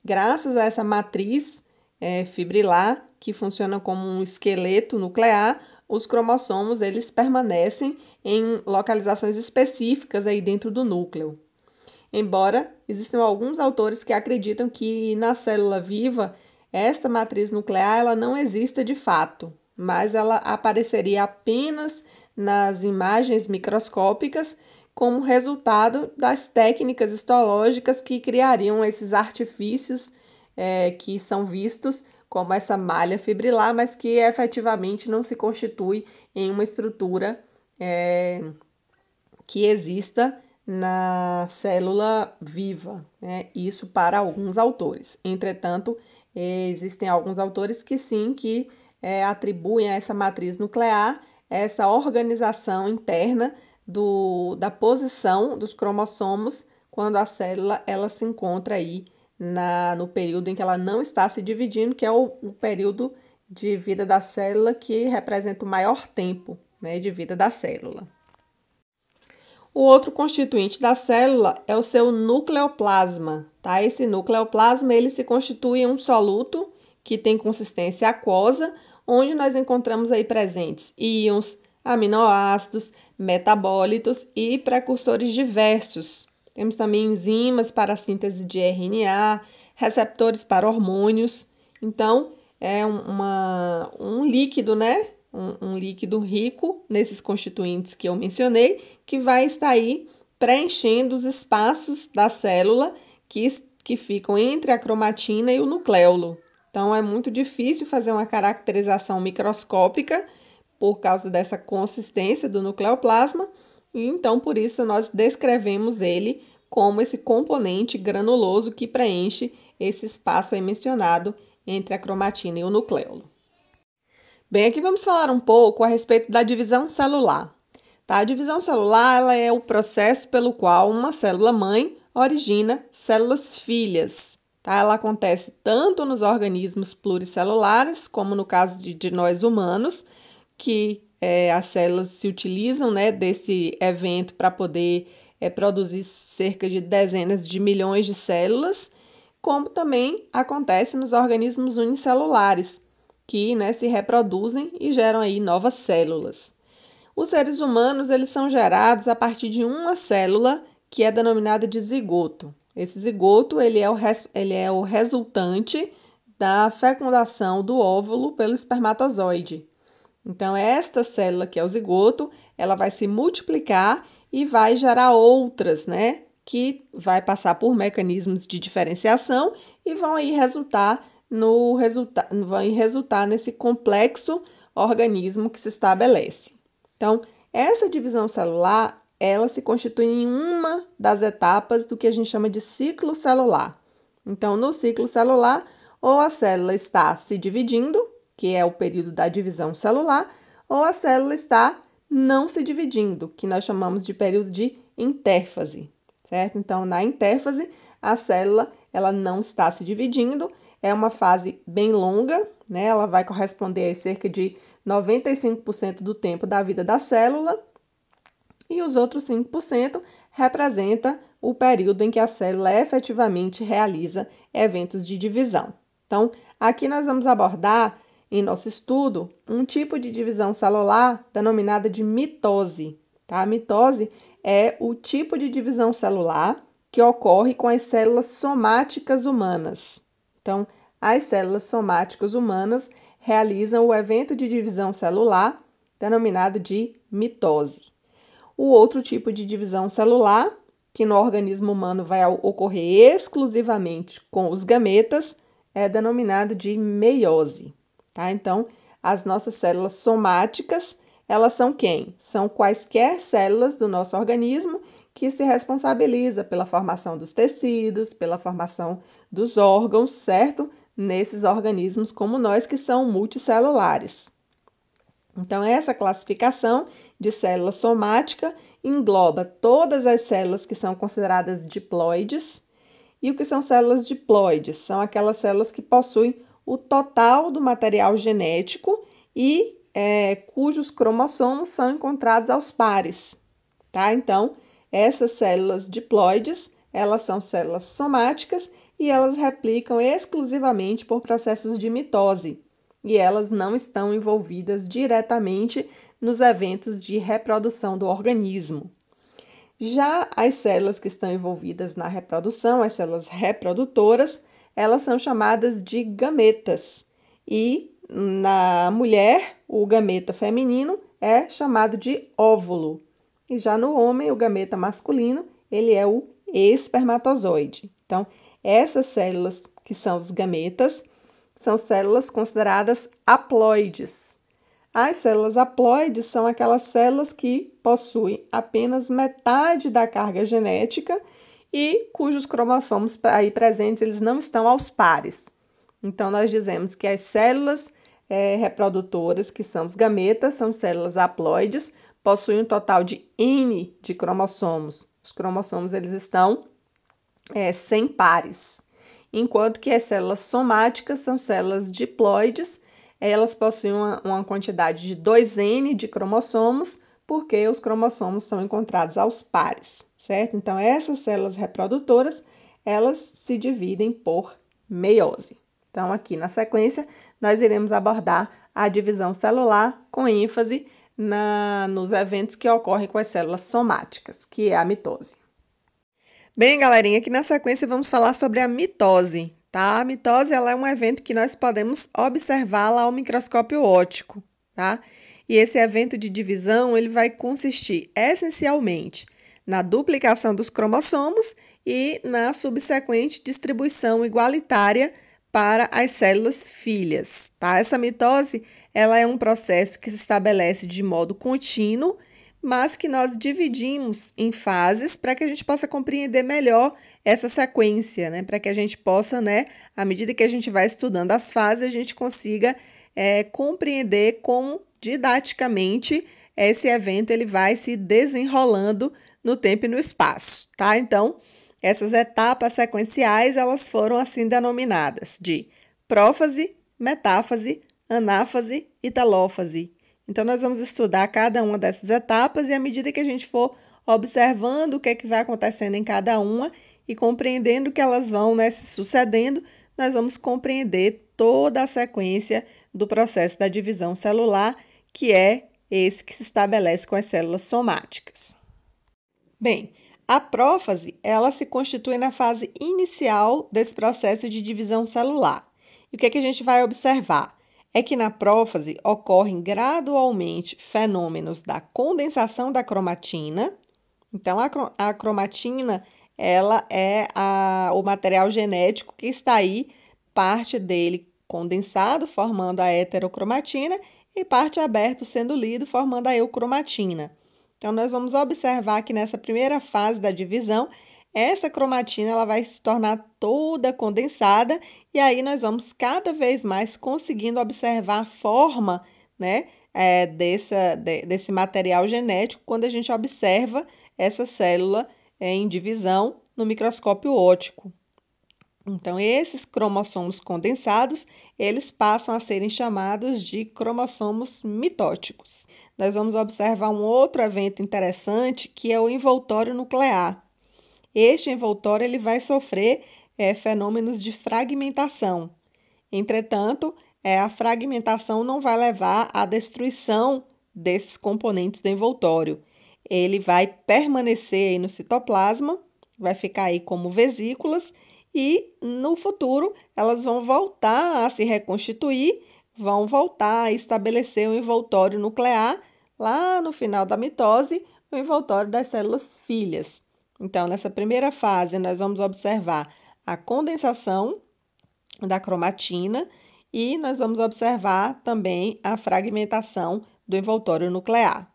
graças a essa matriz fibrilar, que funciona como um esqueleto nuclear, os cromossomos eles permanecem em localizações específicas aí dentro do núcleo. Embora existam alguns autores que acreditam que na célula viva esta matriz nuclear ela não exista de fato, mas ela apareceria apenas nas imagens microscópicas como resultado das técnicas histológicas que criariam esses artifícios que são vistos como essa malha fibrilar, mas que efetivamente não se constitui em uma estrutura que exista na célula viva, né? Isso para alguns autores. Entretanto, existem alguns autores que sim, que atribuem a essa matriz nuclear essa organização interna da posição dos cromossomos quando a célula ela se encontra aí no período em que ela não está se dividindo, que é o período de vida da célula que representa o maior tempo, né, de vida da célula. O outro constituinte da célula é o seu nucleoplasma, tá? Esse nucleoplasma ele se constitui em um soluto que tem consistência aquosa, onde nós encontramos aí presentes íons, aminoácidos, metabólitos e precursores diversos. Temos também enzimas para a síntese de RNA, receptores para hormônios. Então, é um líquido, né? Um líquido rico nesses constituintes que eu mencionei, que vai estar aí preenchendo os espaços da célula que ficam entre a cromatina e o nucleolo. Então, é muito difícil fazer uma caracterização microscópica por causa dessa consistência do nucleoplasma, e então, por isso, nós descrevemos ele como esse componente granuloso que preenche esse espaço aí mencionado entre a cromatina e o nucleolo. Bem, aqui vamos falar um pouco a respeito da divisão celular. Tá? A divisão celular ela é o processo pelo qual uma célula-mãe origina células filhas. Tá? Ela acontece tanto nos organismos pluricelulares, como no caso de nós humanos, que as células se utilizam, né, desse evento para poder produzir cerca de dezenas de milhões de células, como também acontece nos organismos unicelulares, que, né, se reproduzem e geram aí novas células. Os seres humanos eles são gerados a partir de uma célula que é denominada de zigoto. Esse zigoto ele é o resultante da fecundação do óvulo pelo espermatozoide. Então, esta célula que é o zigoto, ela vai se multiplicar e vai gerar outras, né? Que vai passar por mecanismos de diferenciação e vão aí resultar nesse complexo organismo que se estabelece. Então, essa divisão celular, ela se constitui em uma das etapas do que a gente chama de ciclo celular. Então, no ciclo celular, ou a célula está se dividindo, que é o período da divisão celular, ou a célula está não se dividindo, que nós chamamos de período de intérfase, certo? Então, na intérfase, a célula ela não está se dividindo, é uma fase bem longa, né? Ela vai corresponder a cerca de 95% do tempo da vida da célula, e os outros 5% representa o período em que a célula efetivamente realiza eventos de divisão. Então, aqui nós vamos abordar, em nosso estudo, um tipo de divisão celular denominada de mitose. Tá? A mitose é o tipo de divisão celular que ocorre com as células somáticas humanas. Então, as células somáticas humanas realizam o evento de divisão celular denominado de mitose. O outro tipo de divisão celular, que no organismo humano vai ocorrer exclusivamente com os gametas, é denominado de meiose. Tá? Então, as nossas células somáticas, elas são quem? São quaisquer células do nosso organismo que se responsabiliza pela formação dos tecidos, pela formação dos órgãos, certo? Nesses organismos como nós, que são multicelulares. Então, essa classificação de célula somática engloba todas as células que são consideradas diploides. E o que são células diploides? São aquelas células que possuem o total do material genético e cujos cromossomos são encontrados aos pares. Tá? Então, essas células diploides, elas são células somáticas e elas replicam exclusivamente por processos de mitose. E elas não estão envolvidas diretamente nos eventos de reprodução do organismo. Já as células que estão envolvidas na reprodução, as células reprodutoras, elas são chamadas de gametas. E na mulher, o gameta feminino é chamado de óvulo. E já no homem, o gameta masculino, ele é o espermatozoide. Então, essas células que são os gametas, são células consideradas haploides. As células haploides são aquelas células que possuem apenas metade da carga genética e cujos cromossomos aí presentes eles não estão aos pares. Então, nós dizemos que as células reprodutoras, que são os gametas, são células haploides, possuem um total de N de cromossomos. Os cromossomos eles estão sem pares. Enquanto que as células somáticas são células diploides, elas possuem uma quantidade de 2N de cromossomos, porque os cromossomos são encontrados aos pares, certo? Então, essas células reprodutoras, elas se dividem por meiose. Então, aqui na sequência, nós iremos abordar a divisão celular com ênfase nos eventos que ocorrem com as células somáticas, que é a mitose. Bem, galerinha, aqui na sequência vamos falar sobre a mitose, tá? A mitose ela é um evento que nós podemos observar lá ao microscópio óptico, tá? E esse evento de divisão, ele vai consistir essencialmente na duplicação dos cromossomos e na subsequente distribuição igualitária para as células filhas, tá? Essa mitose, ela é um processo que se estabelece de modo contínuo, mas que nós dividimos em fases para que a gente possa compreender melhor essa sequência, né? Para que a gente possa, né, à medida que a gente vai estudando as fases, a gente consiga compreender como didaticamente esse evento ele vai se desenrolando no tempo e no espaço, tá? Então, essas etapas sequenciais, elas foram assim denominadas de prófase, metáfase, anáfase e telófase. Então, nós vamos estudar cada uma dessas etapas e à medida que a gente for observando o que é que vai acontecendo em cada uma e compreendendo que elas vão, né, se sucedendo, nós vamos compreender toda a sequência do processo da divisão celular, que é esse que se estabelece com as células somáticas. Bem, a prófase, ela se constitui na fase inicial desse processo de divisão celular. E o que é que a gente vai observar? É que na prófase ocorrem gradualmente fenômenos da condensação da cromatina. Então, a cromatina, ela é o material genético que está aí, parte dele condensado, formando a heterocromatina, e parte aberto sendo lido, formando a eucromatina. Então, nós vamos observar que nessa primeira fase da divisão, essa cromatina ela vai se tornar toda condensada e aí nós vamos cada vez mais conseguindo observar a forma, né, desse material genético quando a gente observa essa célula em divisão no microscópio óptico. Então, esses cromossomos condensados, eles passam a serem chamados de cromossomos mitóticos. Nós vamos observar um outro evento interessante, que é o envoltório nuclear. Este envoltório ele vai sofrer fenômenos de fragmentação. Entretanto, a fragmentação não vai levar à destruição desses componentes do envoltório. Ele vai permanecer aí no citoplasma, vai ficar aí como vesículas e no futuro elas vão voltar a se reconstituir, vão voltar a estabelecer o envoltório nuclear lá no final da mitose, o envoltório das células filhas. Então, nessa primeira fase, nós vamos observar a condensação da cromatina e nós vamos observar também a fragmentação do envoltório nuclear.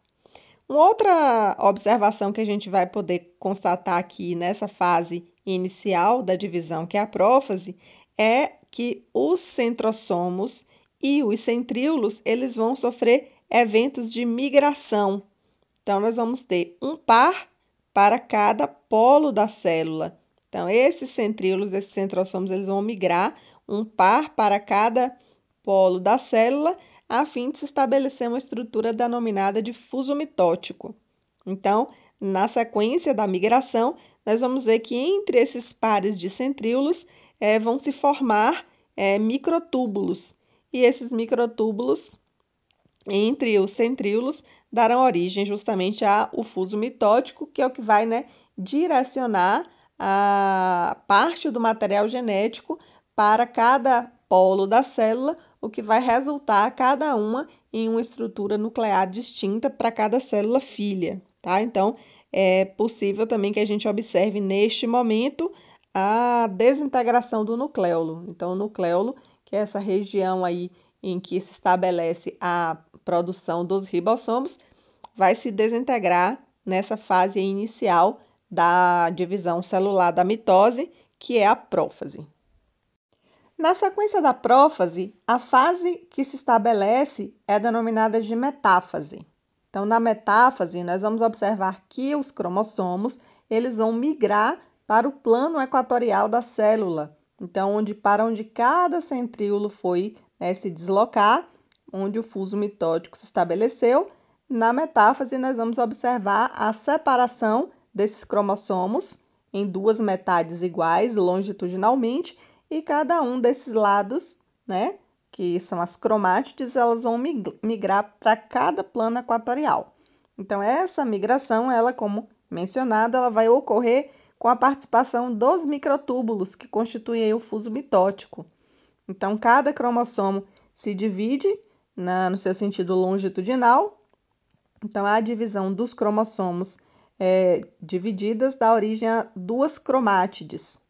Uma outra observação que a gente vai poder constatar aqui nessa fase inicial da divisão, que é a prófase, é que os centrossomos e os centríolos, eles vão sofrer eventos de migração. Então, nós vamos ter um par para cada polo da célula. Então, esses centríolos, esses centrossomos, eles vão migrar um par para cada polo da célula, a fim de se estabelecer uma estrutura denominada de fuso mitótico. Então, na sequência da migração, nós vamos ver que entre esses pares de centríolos vão se formar microtúbulos. E esses microtúbulos, entre os centríolos, darão origem justamente ao fuso mitótico, que é o que vai, direcionar a parte do material genético para cada polo da célula, o que vai resultar cada uma em uma estrutura nuclear distinta para cada célula filha, tá? Então, é possível também que a gente observe neste momento a desintegração do nucleolo. Então, o nucleolo, que é essa região aí em que se estabelece a produção dos ribossomos, vai se desintegrar nessa fase inicial da divisão celular da mitose, que é a prófase. Na sequência da prófase, a fase que se estabelece é denominada de metáfase. Então, na metáfase, nós vamos observar que os cromossomos eles vão migrar para o plano equatorial da célula. Então, para onde cada centríolo foi se deslocar, onde o fuso mitótico se estabeleceu, na metáfase nós vamos observar a separação desses cromossomos em duas metades iguais longitudinalmente, e cada um desses lados, que são as cromátides, elas vão migrar para cada plano equatorial. Então, essa migração, ela, como mencionado, ela vai ocorrer com a participação dos microtúbulos, que constituem o fuso mitótico. Então, cada cromossomo se divide no seu sentido longitudinal. Então, a divisão dos cromossomos divididas dá origem a duas cromátides.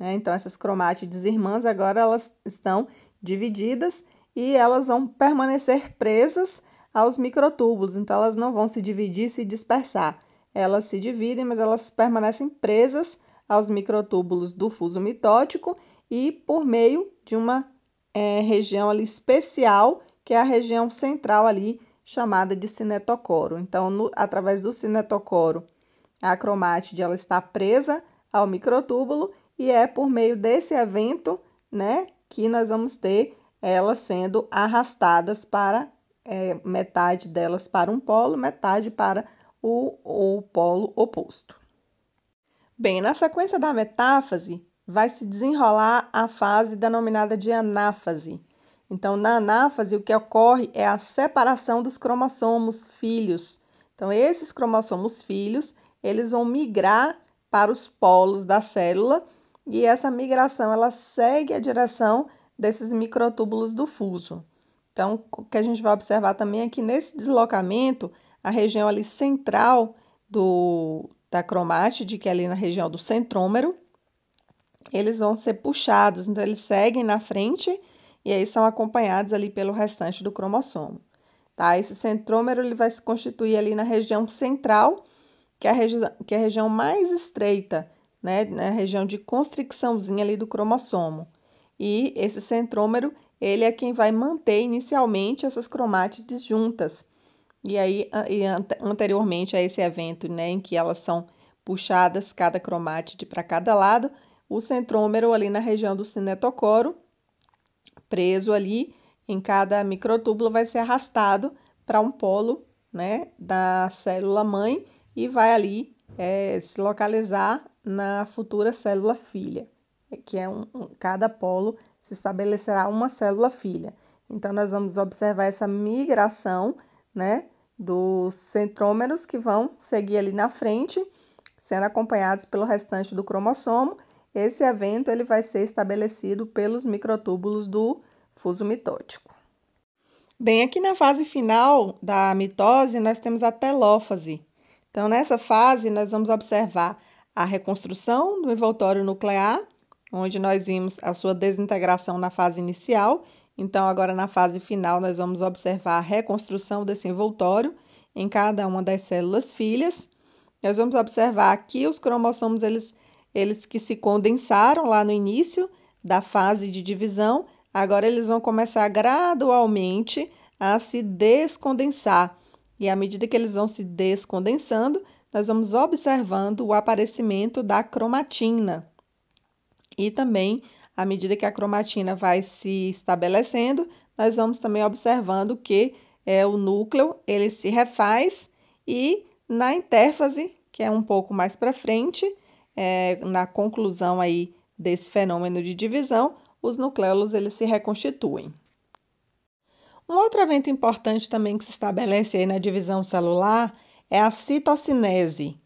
Então, essas cromátides irmãs agora elas estão divididas e elas vão permanecer presas aos microtúbulos. Então, elas não vão se dividir e se dispersar. Elas se dividem, mas elas permanecem presas aos microtúbulos do fuso mitótico e por meio de uma região ali especial, que é a região central ali, chamada de cinetocoro. Então, através do cinetocoro, a cromátide ela está presa ao microtúbulo e é por meio desse evento, que nós vamos ter elas sendo arrastadas para metade delas para um polo, metade para o polo oposto. Bem, na sequência da metáfase, vai se desenrolar a fase denominada de anáfase. Então, na anáfase, o que ocorre é a separação dos cromossomos filhos. Então, esses cromossomos filhos, eles vão migrar para os polos da célula e essa migração, ela segue a direção desses microtúbulos do fuso. Então, o que a gente vai observar também é que nesse deslocamento, a região ali central da cromátide, que é ali na região do centrômero, eles vão ser puxados, então eles seguem na frente e aí são acompanhados ali pelo restante do cromossomo. Tá? Esse centrômero ele vai se constituir ali na região central, que é a região mais estreita, na região de constricçãozinha ali do cromossomo. E esse centrômero, ele é quem vai manter inicialmente essas cromátides juntas. E aí, anteriormente a esse evento, em que elas são puxadas cada cromátide para cada lado, o centrômero ali na região do cinetocoro, preso ali em cada microtúbulo, vai ser arrastado para um polo, da célula mãe e vai ali se localizar na futura célula filha. que é cada polo se estabelecerá uma célula filha. Então, nós vamos observar essa migração, né, dos centrômeros que vão seguir ali na frente, sendo acompanhados pelo restante do cromossomo. Esse evento ele vai ser estabelecido pelos microtúbulos do fuso mitótico. Bem, aqui na fase final da mitose, nós temos a telófase. Então, nessa fase, nós vamos observar a reconstrução do envoltório nuclear, onde nós vimos a sua desintegração na fase inicial. Então, agora na fase final, nós vamos observar a reconstrução desse envoltório em cada uma das células filhas. Nós vamos observar aqui os cromossomos, eles que se condensaram lá no início da fase de divisão, agora eles vão começar gradualmente a se descondensar. E à medida que eles vão se descondensando, nós vamos observando o aparecimento da cromatina. E também, à medida que a cromatina vai se estabelecendo, nós vamos também observando que o núcleo ele se refaz e na intérfase, que é um pouco mais para frente, na conclusão aí desse fenômeno de divisão, os nucleolos eles se reconstituem. Um outro evento importante também que se estabelece aí na divisão celular é a citocinese.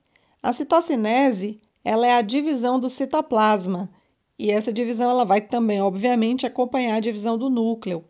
A citocinese ela é a divisão do citoplasma e essa divisão ela vai também, obviamente, acompanhar a divisão do núcleo.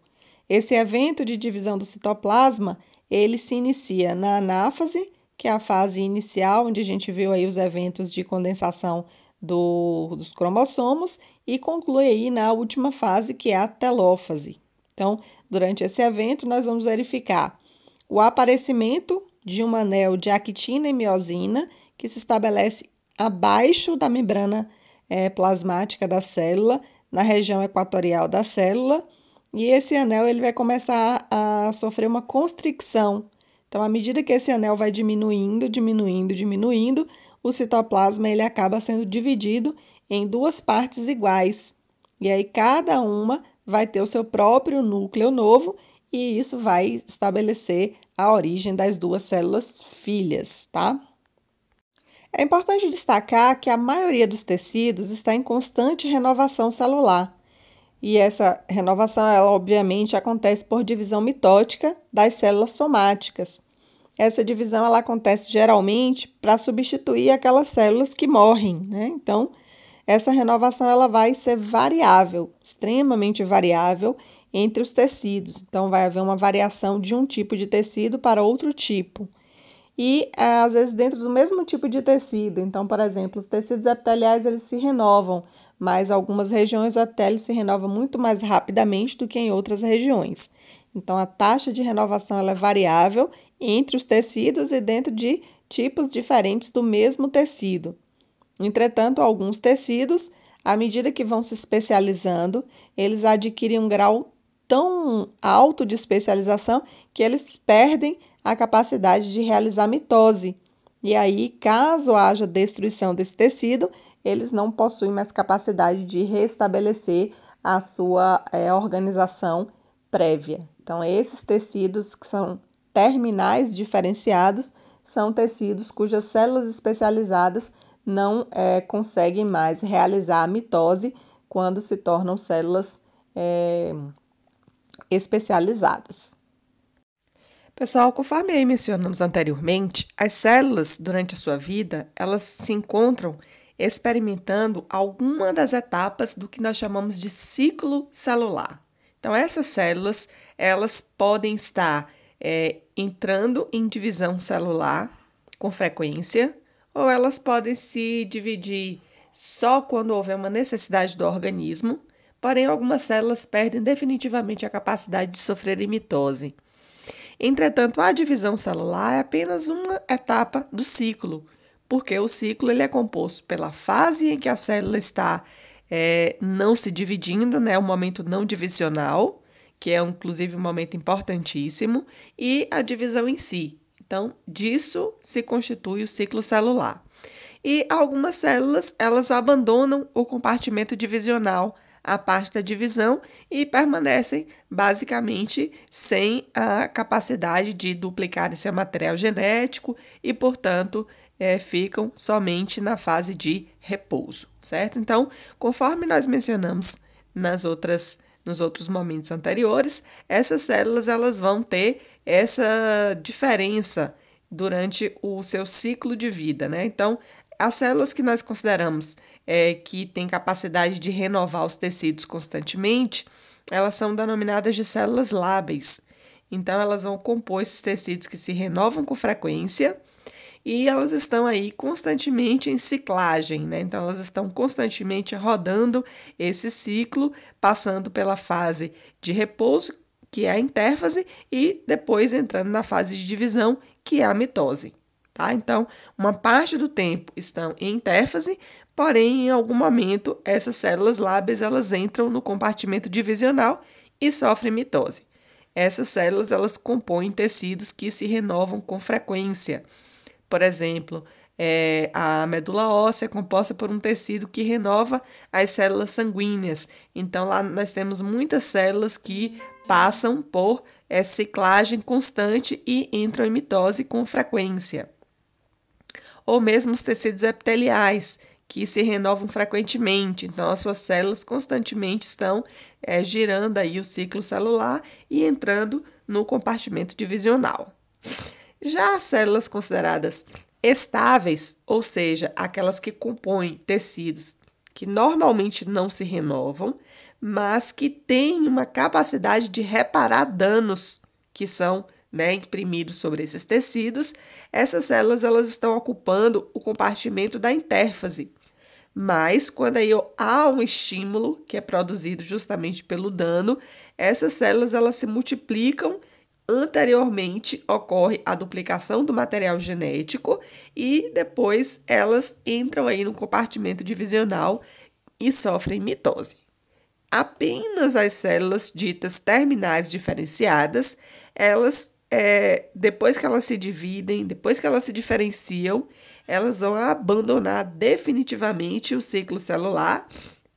Esse evento de divisão do citoplasma ele se inicia na anáfase, que é a fase inicial, onde a gente viu aí os eventos de condensação dos cromossomos, e conclui aí na última fase, que é a telófase. Então, durante esse evento, nós vamos verificar o aparecimento de um anel de actina e miosina, que se estabelece abaixo da membrana plasmática da célula, na região equatorial da célula, e esse anel ele vai começar a sofrer uma constricção. Então, à medida que esse anel vai diminuindo, o citoplasma ele acaba sendo dividido em duas partes iguais. E aí, cada uma vai ter o seu próprio núcleo novo e isso vai estabelecer a origem das duas células filhas, tá? É importante destacar que a maioria dos tecidos está em constante renovação celular. E essa renovação, ela obviamente acontece por divisão mitótica das células somáticas. Essa divisão ela acontece geralmente para substituir aquelas células que morrem, né? Então, essa renovação ela vai ser variável, extremamente variável entre os tecidos. Então, vai haver uma variação de um tipo de tecido para outro tipo. E, às vezes, dentro do mesmo tipo de tecido. Então, por exemplo, os tecidos epiteliais eles se renovam, mas algumas regiões do epitélio se renovam muito mais rapidamente do que em outras regiões. Então, a taxa de renovação ela é variável entre os tecidos e dentro de tipos diferentes do mesmo tecido. Entretanto, alguns tecidos, à medida que vão se especializando, eles adquirem um grau tão alto de especialização que eles perdem a capacidade de realizar mitose. E aí, caso haja destruição desse tecido, eles não possuem mais capacidade de restabelecer a sua organização prévia. Então, esses tecidos que são terminais diferenciados são tecidos cujas células especializadas não conseguem mais realizar a mitose quando se tornam células especializadas. Pessoal, conforme aí mencionamos anteriormente, as células, durante a sua vida, elas se encontram experimentando alguma das etapas do que nós chamamos de ciclo celular. Então, essas células, elas podem estar entrando em divisão celular com frequência, ou elas podem se dividir só quando houver uma necessidade do organismo, porém algumas células perdem definitivamente a capacidade de sofrer mitose. Entretanto, a divisão celular é apenas uma etapa do ciclo, porque o ciclo ele é composto pela fase em que a célula está não se dividindo, né, o momento não divisional, que é inclusive um momento importantíssimo, e a divisão em si. Então, disso se constitui o ciclo celular. E algumas células, elas abandonam o compartimento divisional, a parte da divisão, e permanecem basicamente sem a capacidade de duplicar esse material genético e, portanto, ficam somente na fase de repouso, certo? Então, conforme nós mencionamos nos outros momentos anteriores, essas células elas vão ter essa diferença durante o seu ciclo de vida, né? Então, as células que nós consideramos que têm capacidade de renovar os tecidos constantemente, elas são denominadas de células lábeis. Então, elas vão compor esses tecidos que se renovam com frequência e elas estão aí constantemente em ciclagem, né? Então, elas estão constantemente rodando esse ciclo, passando pela fase de repouso, que é a intérfase, e depois entrando na fase de divisão, que é a mitose. Tá? Então, uma parte do tempo estão em intérfase, porém, em algum momento, essas células lábeas elas entram no compartimento divisional e sofrem mitose. Essas células elas compõem tecidos que se renovam com frequência. Por exemplo, a medula óssea é composta por um tecido que renova as células sanguíneas. Então, lá nós temos muitas células que passam por ciclagem constante e entram em mitose com frequência. Ou mesmo os tecidos epiteliais, que se renovam frequentemente. Então, as suas células constantemente estão girando aí o ciclo celular e entrando no compartimento divisional. Já as células consideradas estáveis, ou seja, aquelas que compõem tecidos que normalmente não se renovam, mas que têm uma capacidade de reparar danos que são imprimidos sobre esses tecidos, essas células elas estão ocupando o compartimento da intérfase. Mas quando aí há um estímulo que é produzido justamente pelo dano, essas células elas se multiplicam. Anteriormente ocorre a duplicação do material genético e depois elas entram aí no compartimento divisional e sofrem mitose. Apenas as células ditas terminais diferenciadas, elas, depois que elas se dividem, depois que elas se diferenciam, elas vão abandonar definitivamente o ciclo celular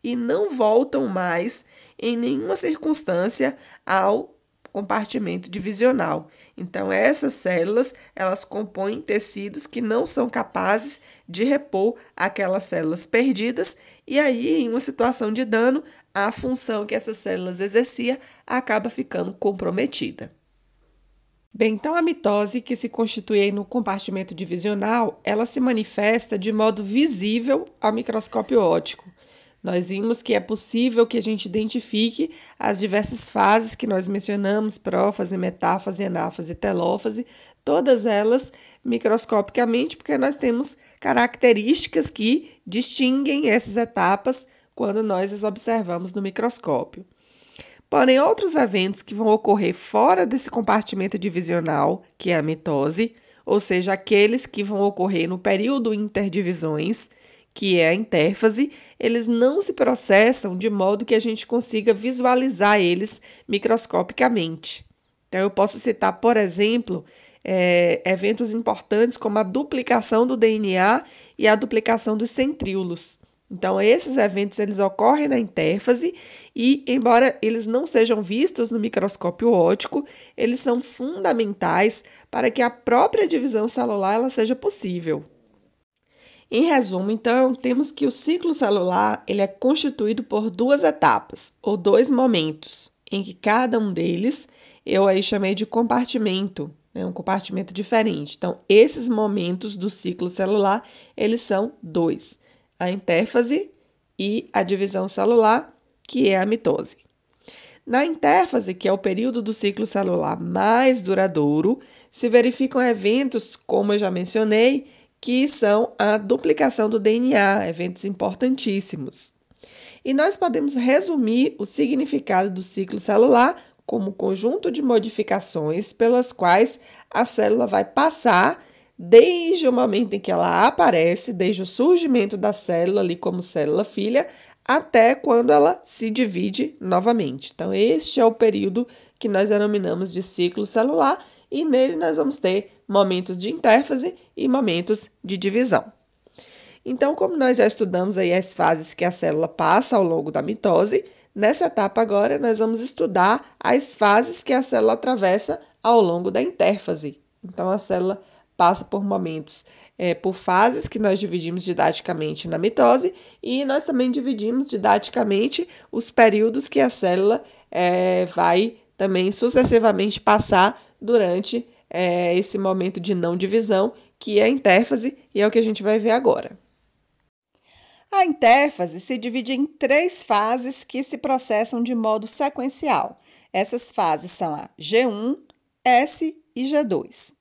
e não voltam mais em nenhuma circunstância ao compartimento divisional. Então, essas células, elas compõem tecidos que não são capazes de repor aquelas células perdidas e aí, em uma situação de dano, a função que essas células exercia acaba ficando comprometida. Bem, então a mitose, que se constitui no compartimento divisional, ela se manifesta de modo visível ao microscópio óptico. Nós vimos que é possível que a gente identifique as diversas fases que nós mencionamos, prófase, metáfase, anáfase e telófase, todas elas microscopicamente, porque nós temos características que distinguem essas etapas quando nós as observamos no microscópio. Porém, outros eventos que vão ocorrer fora desse compartimento divisional, que é a mitose, ou seja, aqueles que vão ocorrer no período interdivisões, que é a intérfase, eles não se processam de modo que a gente consiga visualizar eles microscopicamente. Então, eu posso citar, por exemplo, eventos importantes como a duplicação do DNA e a duplicação dos centríolos. Então, esses eventos eles ocorrem na intérfase e, embora eles não sejam vistos no microscópio óptico, eles são fundamentais para que a própria divisão celular ela seja possível. Em resumo, então, temos que o ciclo celular ele é constituído por duas etapas, ou dois momentos, em que cada um deles eu aí chamei de compartimento, um compartimento diferente. Então, esses momentos do ciclo celular, eles são dois. A intérfase e a divisão celular, que é a mitose. Na intérfase, que é o período do ciclo celular mais duradouro, se verificam eventos, como eu já mencionei, que são a duplicação do DNA, eventos importantíssimos. E nós podemos resumir o significado do ciclo celular como conjunto de modificações pelas quais a célula vai passar desde o momento em que ela aparece, desde o surgimento da célula ali como célula filha, até quando ela se divide novamente. Então, este é o período que nós denominamos de ciclo celular e nele nós vamos ter momentos de intérfase e momentos de divisão. Então, como nós já estudamos aí as fases que a célula passa ao longo da mitose, nessa etapa agora nós vamos estudar as fases que a célula atravessa ao longo da intérfase. Então, a célula passa por momentos por fases, que nós dividimos didaticamente na mitose, e nós também dividimos didaticamente os períodos que a célula vai também sucessivamente passar durante esse momento de não divisão, que é a intérfase, e é o que a gente vai ver agora. A intérfase se divide em 3 fases que se processam de modo sequencial. Essas fases são a G1, S e G2.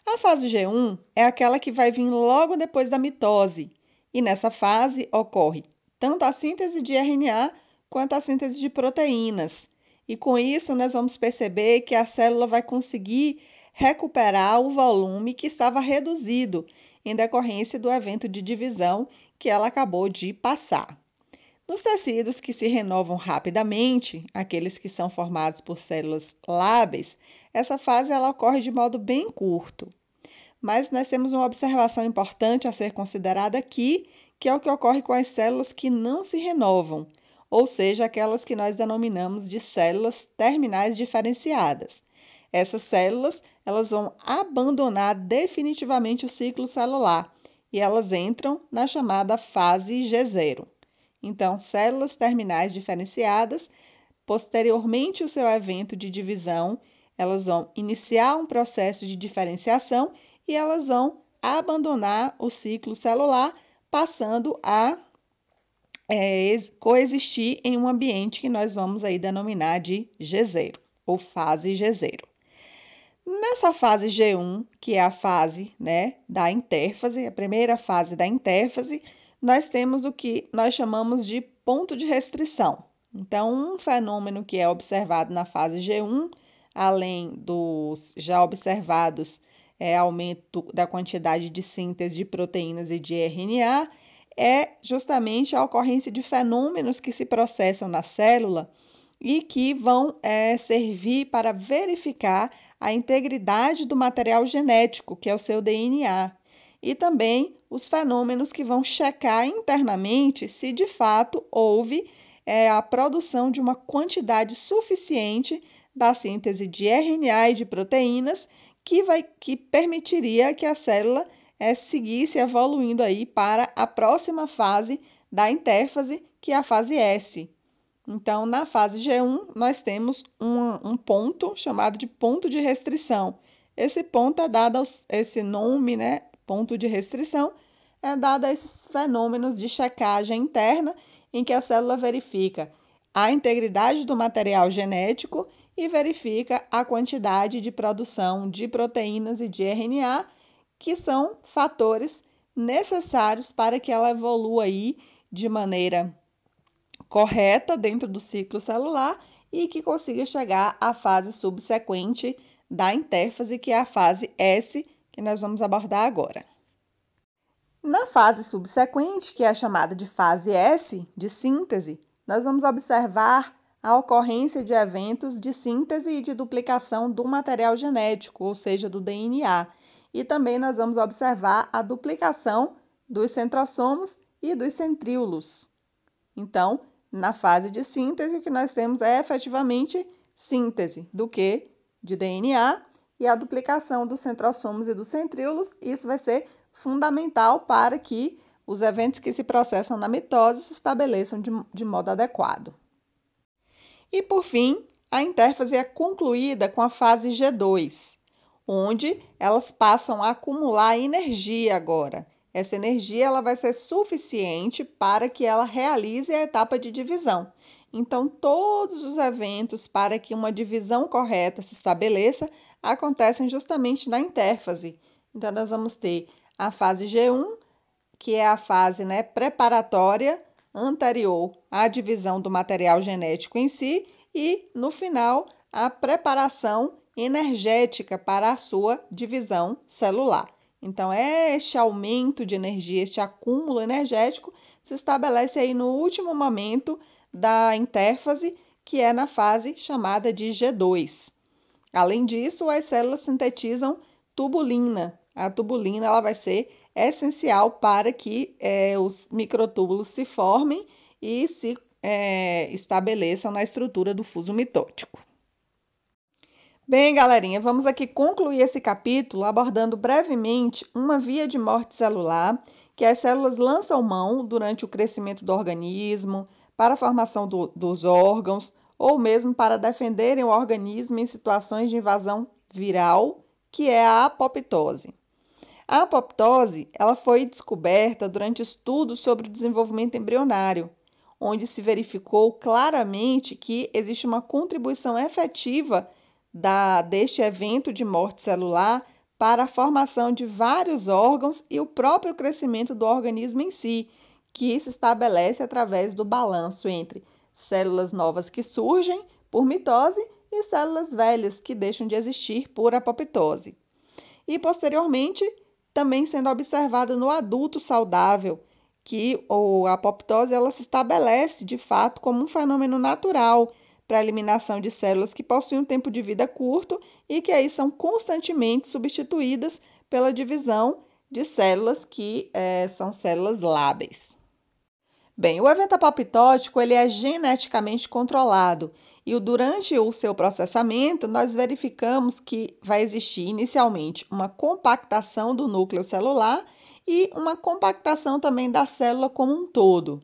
A fase G1 é aquela que vai vir logo depois da mitose, e nessa fase ocorre tanto a síntese de RNA quanto a síntese de proteínas. E com isso nós vamos perceber que a célula vai conseguir recuperar o volume que estava reduzido em decorrência do evento de divisão que ela acabou de passar. Nos tecidos que se renovam rapidamente, aqueles que são formados por células lábeis, essa fase ela ocorre de modo bem curto. Mas nós temos uma observação importante a ser considerada aqui, que é o que ocorre com as células que não se renovam, ou seja, aquelas que nós denominamos de células terminais diferenciadas. Essas células elas vão abandonar definitivamente o ciclo celular e elas entram na chamada fase G0. Então, células terminais diferenciadas, posteriormente ao seu evento de divisão, elas vão iniciar um processo de diferenciação e elas vão abandonar o ciclo celular, passando a coexistir em um ambiente que nós vamos aí denominar de G0, ou fase G0. Nessa fase G1, que é a fase da intérfase, a primeira fase da intérfase, nós temos o que nós chamamos de ponto de restrição. Então, um fenômeno que é observado na fase G1, além dos já observados aumento da quantidade de síntese de proteínas e de RNA, é justamente a ocorrência de fenômenos que se processam na célula e que vão servir para verificar a integridade do material genético, que é o seu DNA, e também os fenômenos que vão checar internamente se de fato houve a produção de uma quantidade suficiente da síntese de RNA e de proteínas que permitiria que a célula seguisse evoluindo aí para a próxima fase da intérfase, que é a fase S. Então, na fase G1, nós temos um ponto chamado de ponto de restrição. Esse ponto é dado esse nome, ponto de restrição, é dado a esses fenômenos de checagem interna em que a célula verifica a integridade do material genético e verifica a quantidade de produção de proteínas e de RNA, que são fatores necessários para que ela evolua aí de maneira correta dentro do ciclo celular e que consiga chegar à fase subsequente da intérfase, que é a fase S, que nós vamos abordar agora. Na fase subsequente, que é chamada de fase S, de síntese, nós vamos observar a ocorrência de eventos de síntese e de duplicação do material genético, ou seja, do DNA. E também nós vamos observar a duplicação dos centrosomos e dos centríolos. Então, na fase de síntese, o que nós temos é efetivamente síntese do que? De DNA e a duplicação dos centrossomos e dos centríolos. Isso vai ser fundamental para que os eventos que se processam na mitose se estabeleçam de modo adequado. E, por fim, a intérfase é concluída com a fase G2, onde elas passam a acumular energia agora. Essa energia ela vai ser suficiente para que ela realize a etapa de divisão. Então, todos os eventos para que uma divisão correta se estabeleça acontecem justamente na intérfase. Então, nós vamos ter a fase G1, que é a fase preparatória anterior à divisão do material genético em si, e, no final, a preparação energética para a sua divisão celular. Então, este aumento de energia, este acúmulo energético, se estabelece aí no último momento da intérfase, que é na fase chamada de G2. Além disso, as células sintetizam tubulina. A tubulina ela vai ser essencial para que os microtúbulos se formem e se estabeleçam na estrutura do fuso mitótico. Bem, galerinha, vamos aqui concluir esse capítulo abordando brevemente uma via de morte celular que as células lançam mão durante o crescimento do organismo, para a formação dos órgãos ou mesmo para defenderem o organismo em situações de invasão viral, que é a apoptose. A apoptose ela foi descoberta durante estudos sobre o desenvolvimento embrionário, onde se verificou claramente que existe uma contribuição efetiva deste evento de morte celular para a formação de vários órgãos e o próprio crescimento do organismo em si, que se estabelece através do balanço entre células novas que surgem por mitose e células velhas que deixam de existir por apoptose. E, posteriormente, também sendo observado no adulto saudável, que a apoptose ela se estabelece de fato como um fenômeno natural para a eliminação de células que possuem um tempo de vida curto e que aí são constantemente substituídas pela divisão de células que são células lábeis. Bem, o evento apoptótico ele é geneticamente controlado e durante o seu processamento nós verificamos que vai existir inicialmente uma compactação do núcleo celular e uma compactação também da célula como um todo.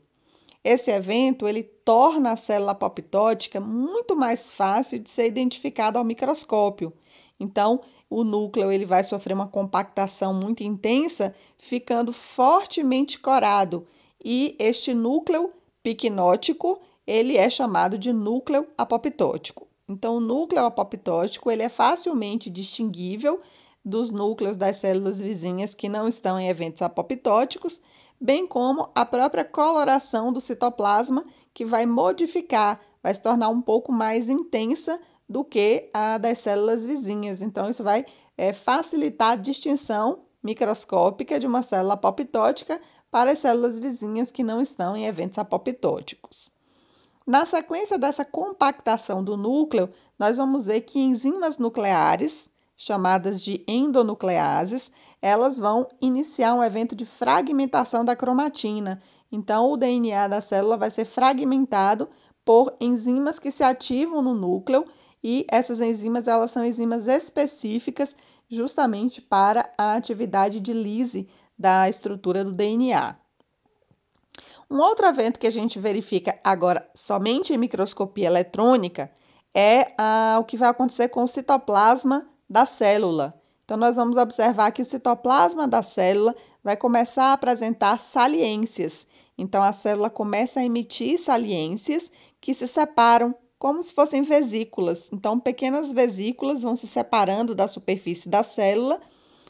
Esse evento ele torna a célula apoptótica muito mais fácil de ser identificada ao microscópio. Então, o núcleo ele vai sofrer uma compactação muito intensa, ficando fortemente corado. E este núcleo picnótico ele é chamado de núcleo apoptótico. Então, o núcleo apoptótico ele é facilmente distinguível dos núcleos das células vizinhas que não estão em eventos apoptóticos, bem como a própria coloração do citoplasma, que vai modificar, vai se tornar um pouco mais intensa do que a das células vizinhas. Então, isso vai facilitar a distinção microscópica de uma célula apoptótica para as células vizinhas que não estão em eventos apoptóticos. Na sequência dessa compactação do núcleo, nós vamos ver que enzimas nucleares, chamadas de endonucleases, elas vão iniciar um evento de fragmentação da cromatina. Então, o DNA da célula vai ser fragmentado por enzimas que se ativam no núcleo e essas enzimas elas são enzimas específicas justamente para a atividade de lise da estrutura do DNA. Um outro evento que a gente verifica agora somente em microscopia eletrônica é o que vai acontecer com o citoplasma da célula. Então, nós vamos observar que o citoplasma da célula vai começar a apresentar saliências. Então, a célula começa a emitir saliências que se separam como se fossem vesículas. Então, pequenas vesículas vão se separando da superfície da célula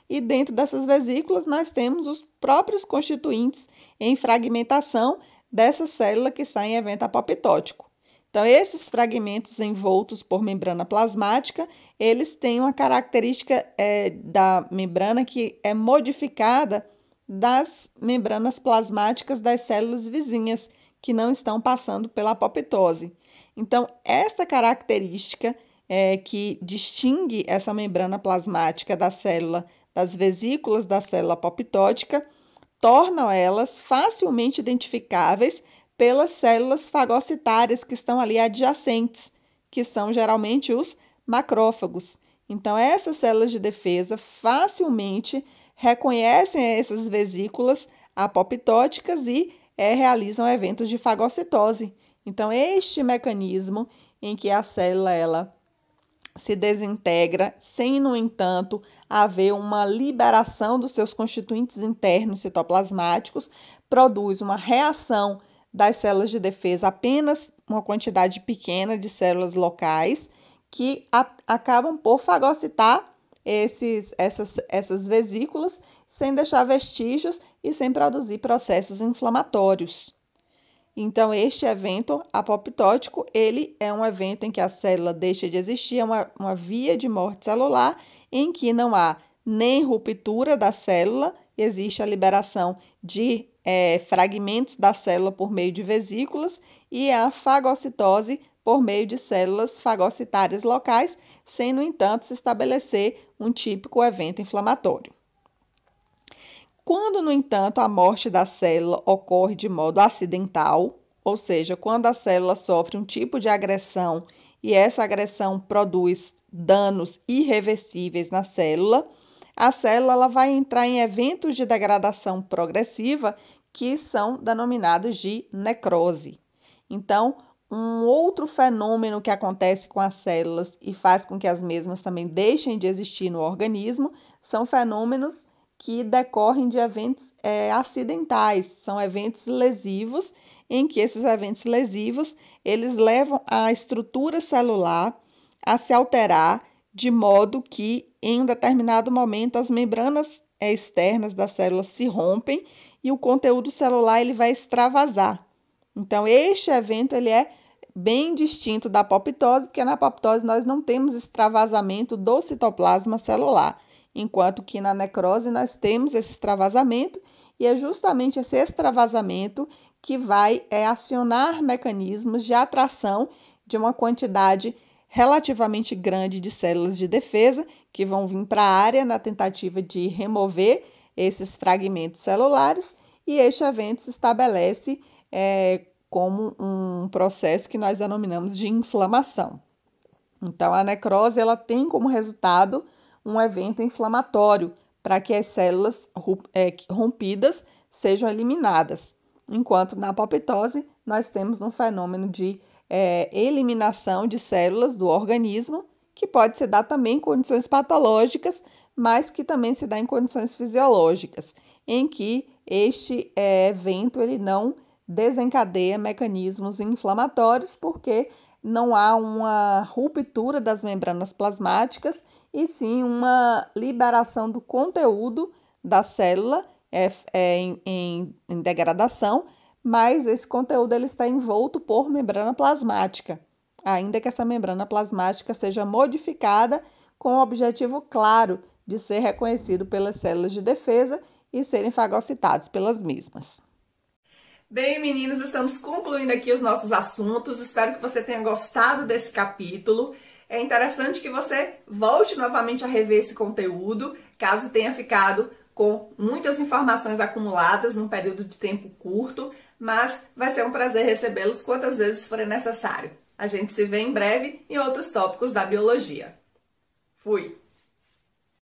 e dentro dessas vesículas nós temos os próprios constituintes em fragmentação dessa célula que está em evento apoptótico. Então, esses fragmentos envoltos por membrana plasmática, eles têm uma característica da membrana que é modificada das membranas plasmáticas das células vizinhas, que não estão passando pela apoptose. Então, esta característica que distingue essa membrana plasmática da célula das vesículas da célula apoptótica tornam elas facilmente identificáveis pelas células fagocitárias que estão ali adjacentes, que são geralmente os macrófagos. Então, essas células de defesa facilmente reconhecem essas vesículas apoptóticas e realizam eventos de fagocitose. Então, este mecanismo em que a célula ela se desintegra, sem, no entanto, haver uma liberação dos seus constituintes internos citoplasmáticos, produz uma reação das células de defesa, apenas uma quantidade pequena de células locais, que acabam por fagocitar essas vesículas, sem deixar vestígios e sem produzir processos inflamatórios. Então, este evento apoptótico, ele é um evento em que a célula deixa de existir, é uma via de morte celular em que não há nem ruptura da célula, existe a liberação de fragmentos da célula por meio de vesículas e a fagocitose por meio de células fagocitárias locais, sem, no entanto, se estabelecer um típico evento inflamatório. Quando, no entanto, a morte da célula ocorre de modo acidental, ou seja, quando a célula sofre um tipo de agressão e essa agressão produz danos irreversíveis na célula, a célula ela vai entrar em eventos de degradação progressiva que são denominados de necrose. Então, um outro fenômeno que acontece com as células e faz com que as mesmas também deixem de existir no organismo são fenômenos que decorrem de eventos acidentais, são eventos lesivos, em que esses eventos lesivos eles levam a estrutura celular a se alterar de modo que, em um determinado momento, as membranas externas das células se rompem e o conteúdo celular ele vai extravasar. Então, este evento ele é bem distinto da apoptose, porque na apoptose nós não temos extravasamento do citoplasma celular, enquanto que na necrose nós temos esse extravasamento, e é justamente esse extravasamento que vai acionar mecanismos de atração de uma quantidade relativamente grande de células de defesa que vão vir para a área na tentativa de remover esses fragmentos celulares, e este evento se estabelece como um processo que nós denominamos de inflamação. Então, a necrose ela tem como resultado um evento inflamatório para que as células rompidas sejam eliminadas, enquanto na apoptose nós temos um fenômeno de eliminação de células do organismo, que pode se dar também em condições patológicas, mas que também se dá em condições fisiológicas, em que este evento ele não desencadeia mecanismos inflamatórios, porque não há uma ruptura das membranas plasmáticas, e sim uma liberação do conteúdo da célula em degradação, mas esse conteúdo ele está envolto por membrana plasmática, ainda que essa membrana plasmática seja modificada com o objetivo claro de ser reconhecido pelas células de defesa e serem fagocitados pelas mesmas. Bem, meninos, estamos concluindo aqui os nossos assuntos. Espero que você tenha gostado desse capítulo. É interessante que você volte novamente a rever esse conteúdo, caso tenha ficado com muitas informações acumuladas num período de tempo curto, mas vai ser um prazer recebê-los quantas vezes for necessário. A gente se vê em breve em outros tópicos da biologia. Fui!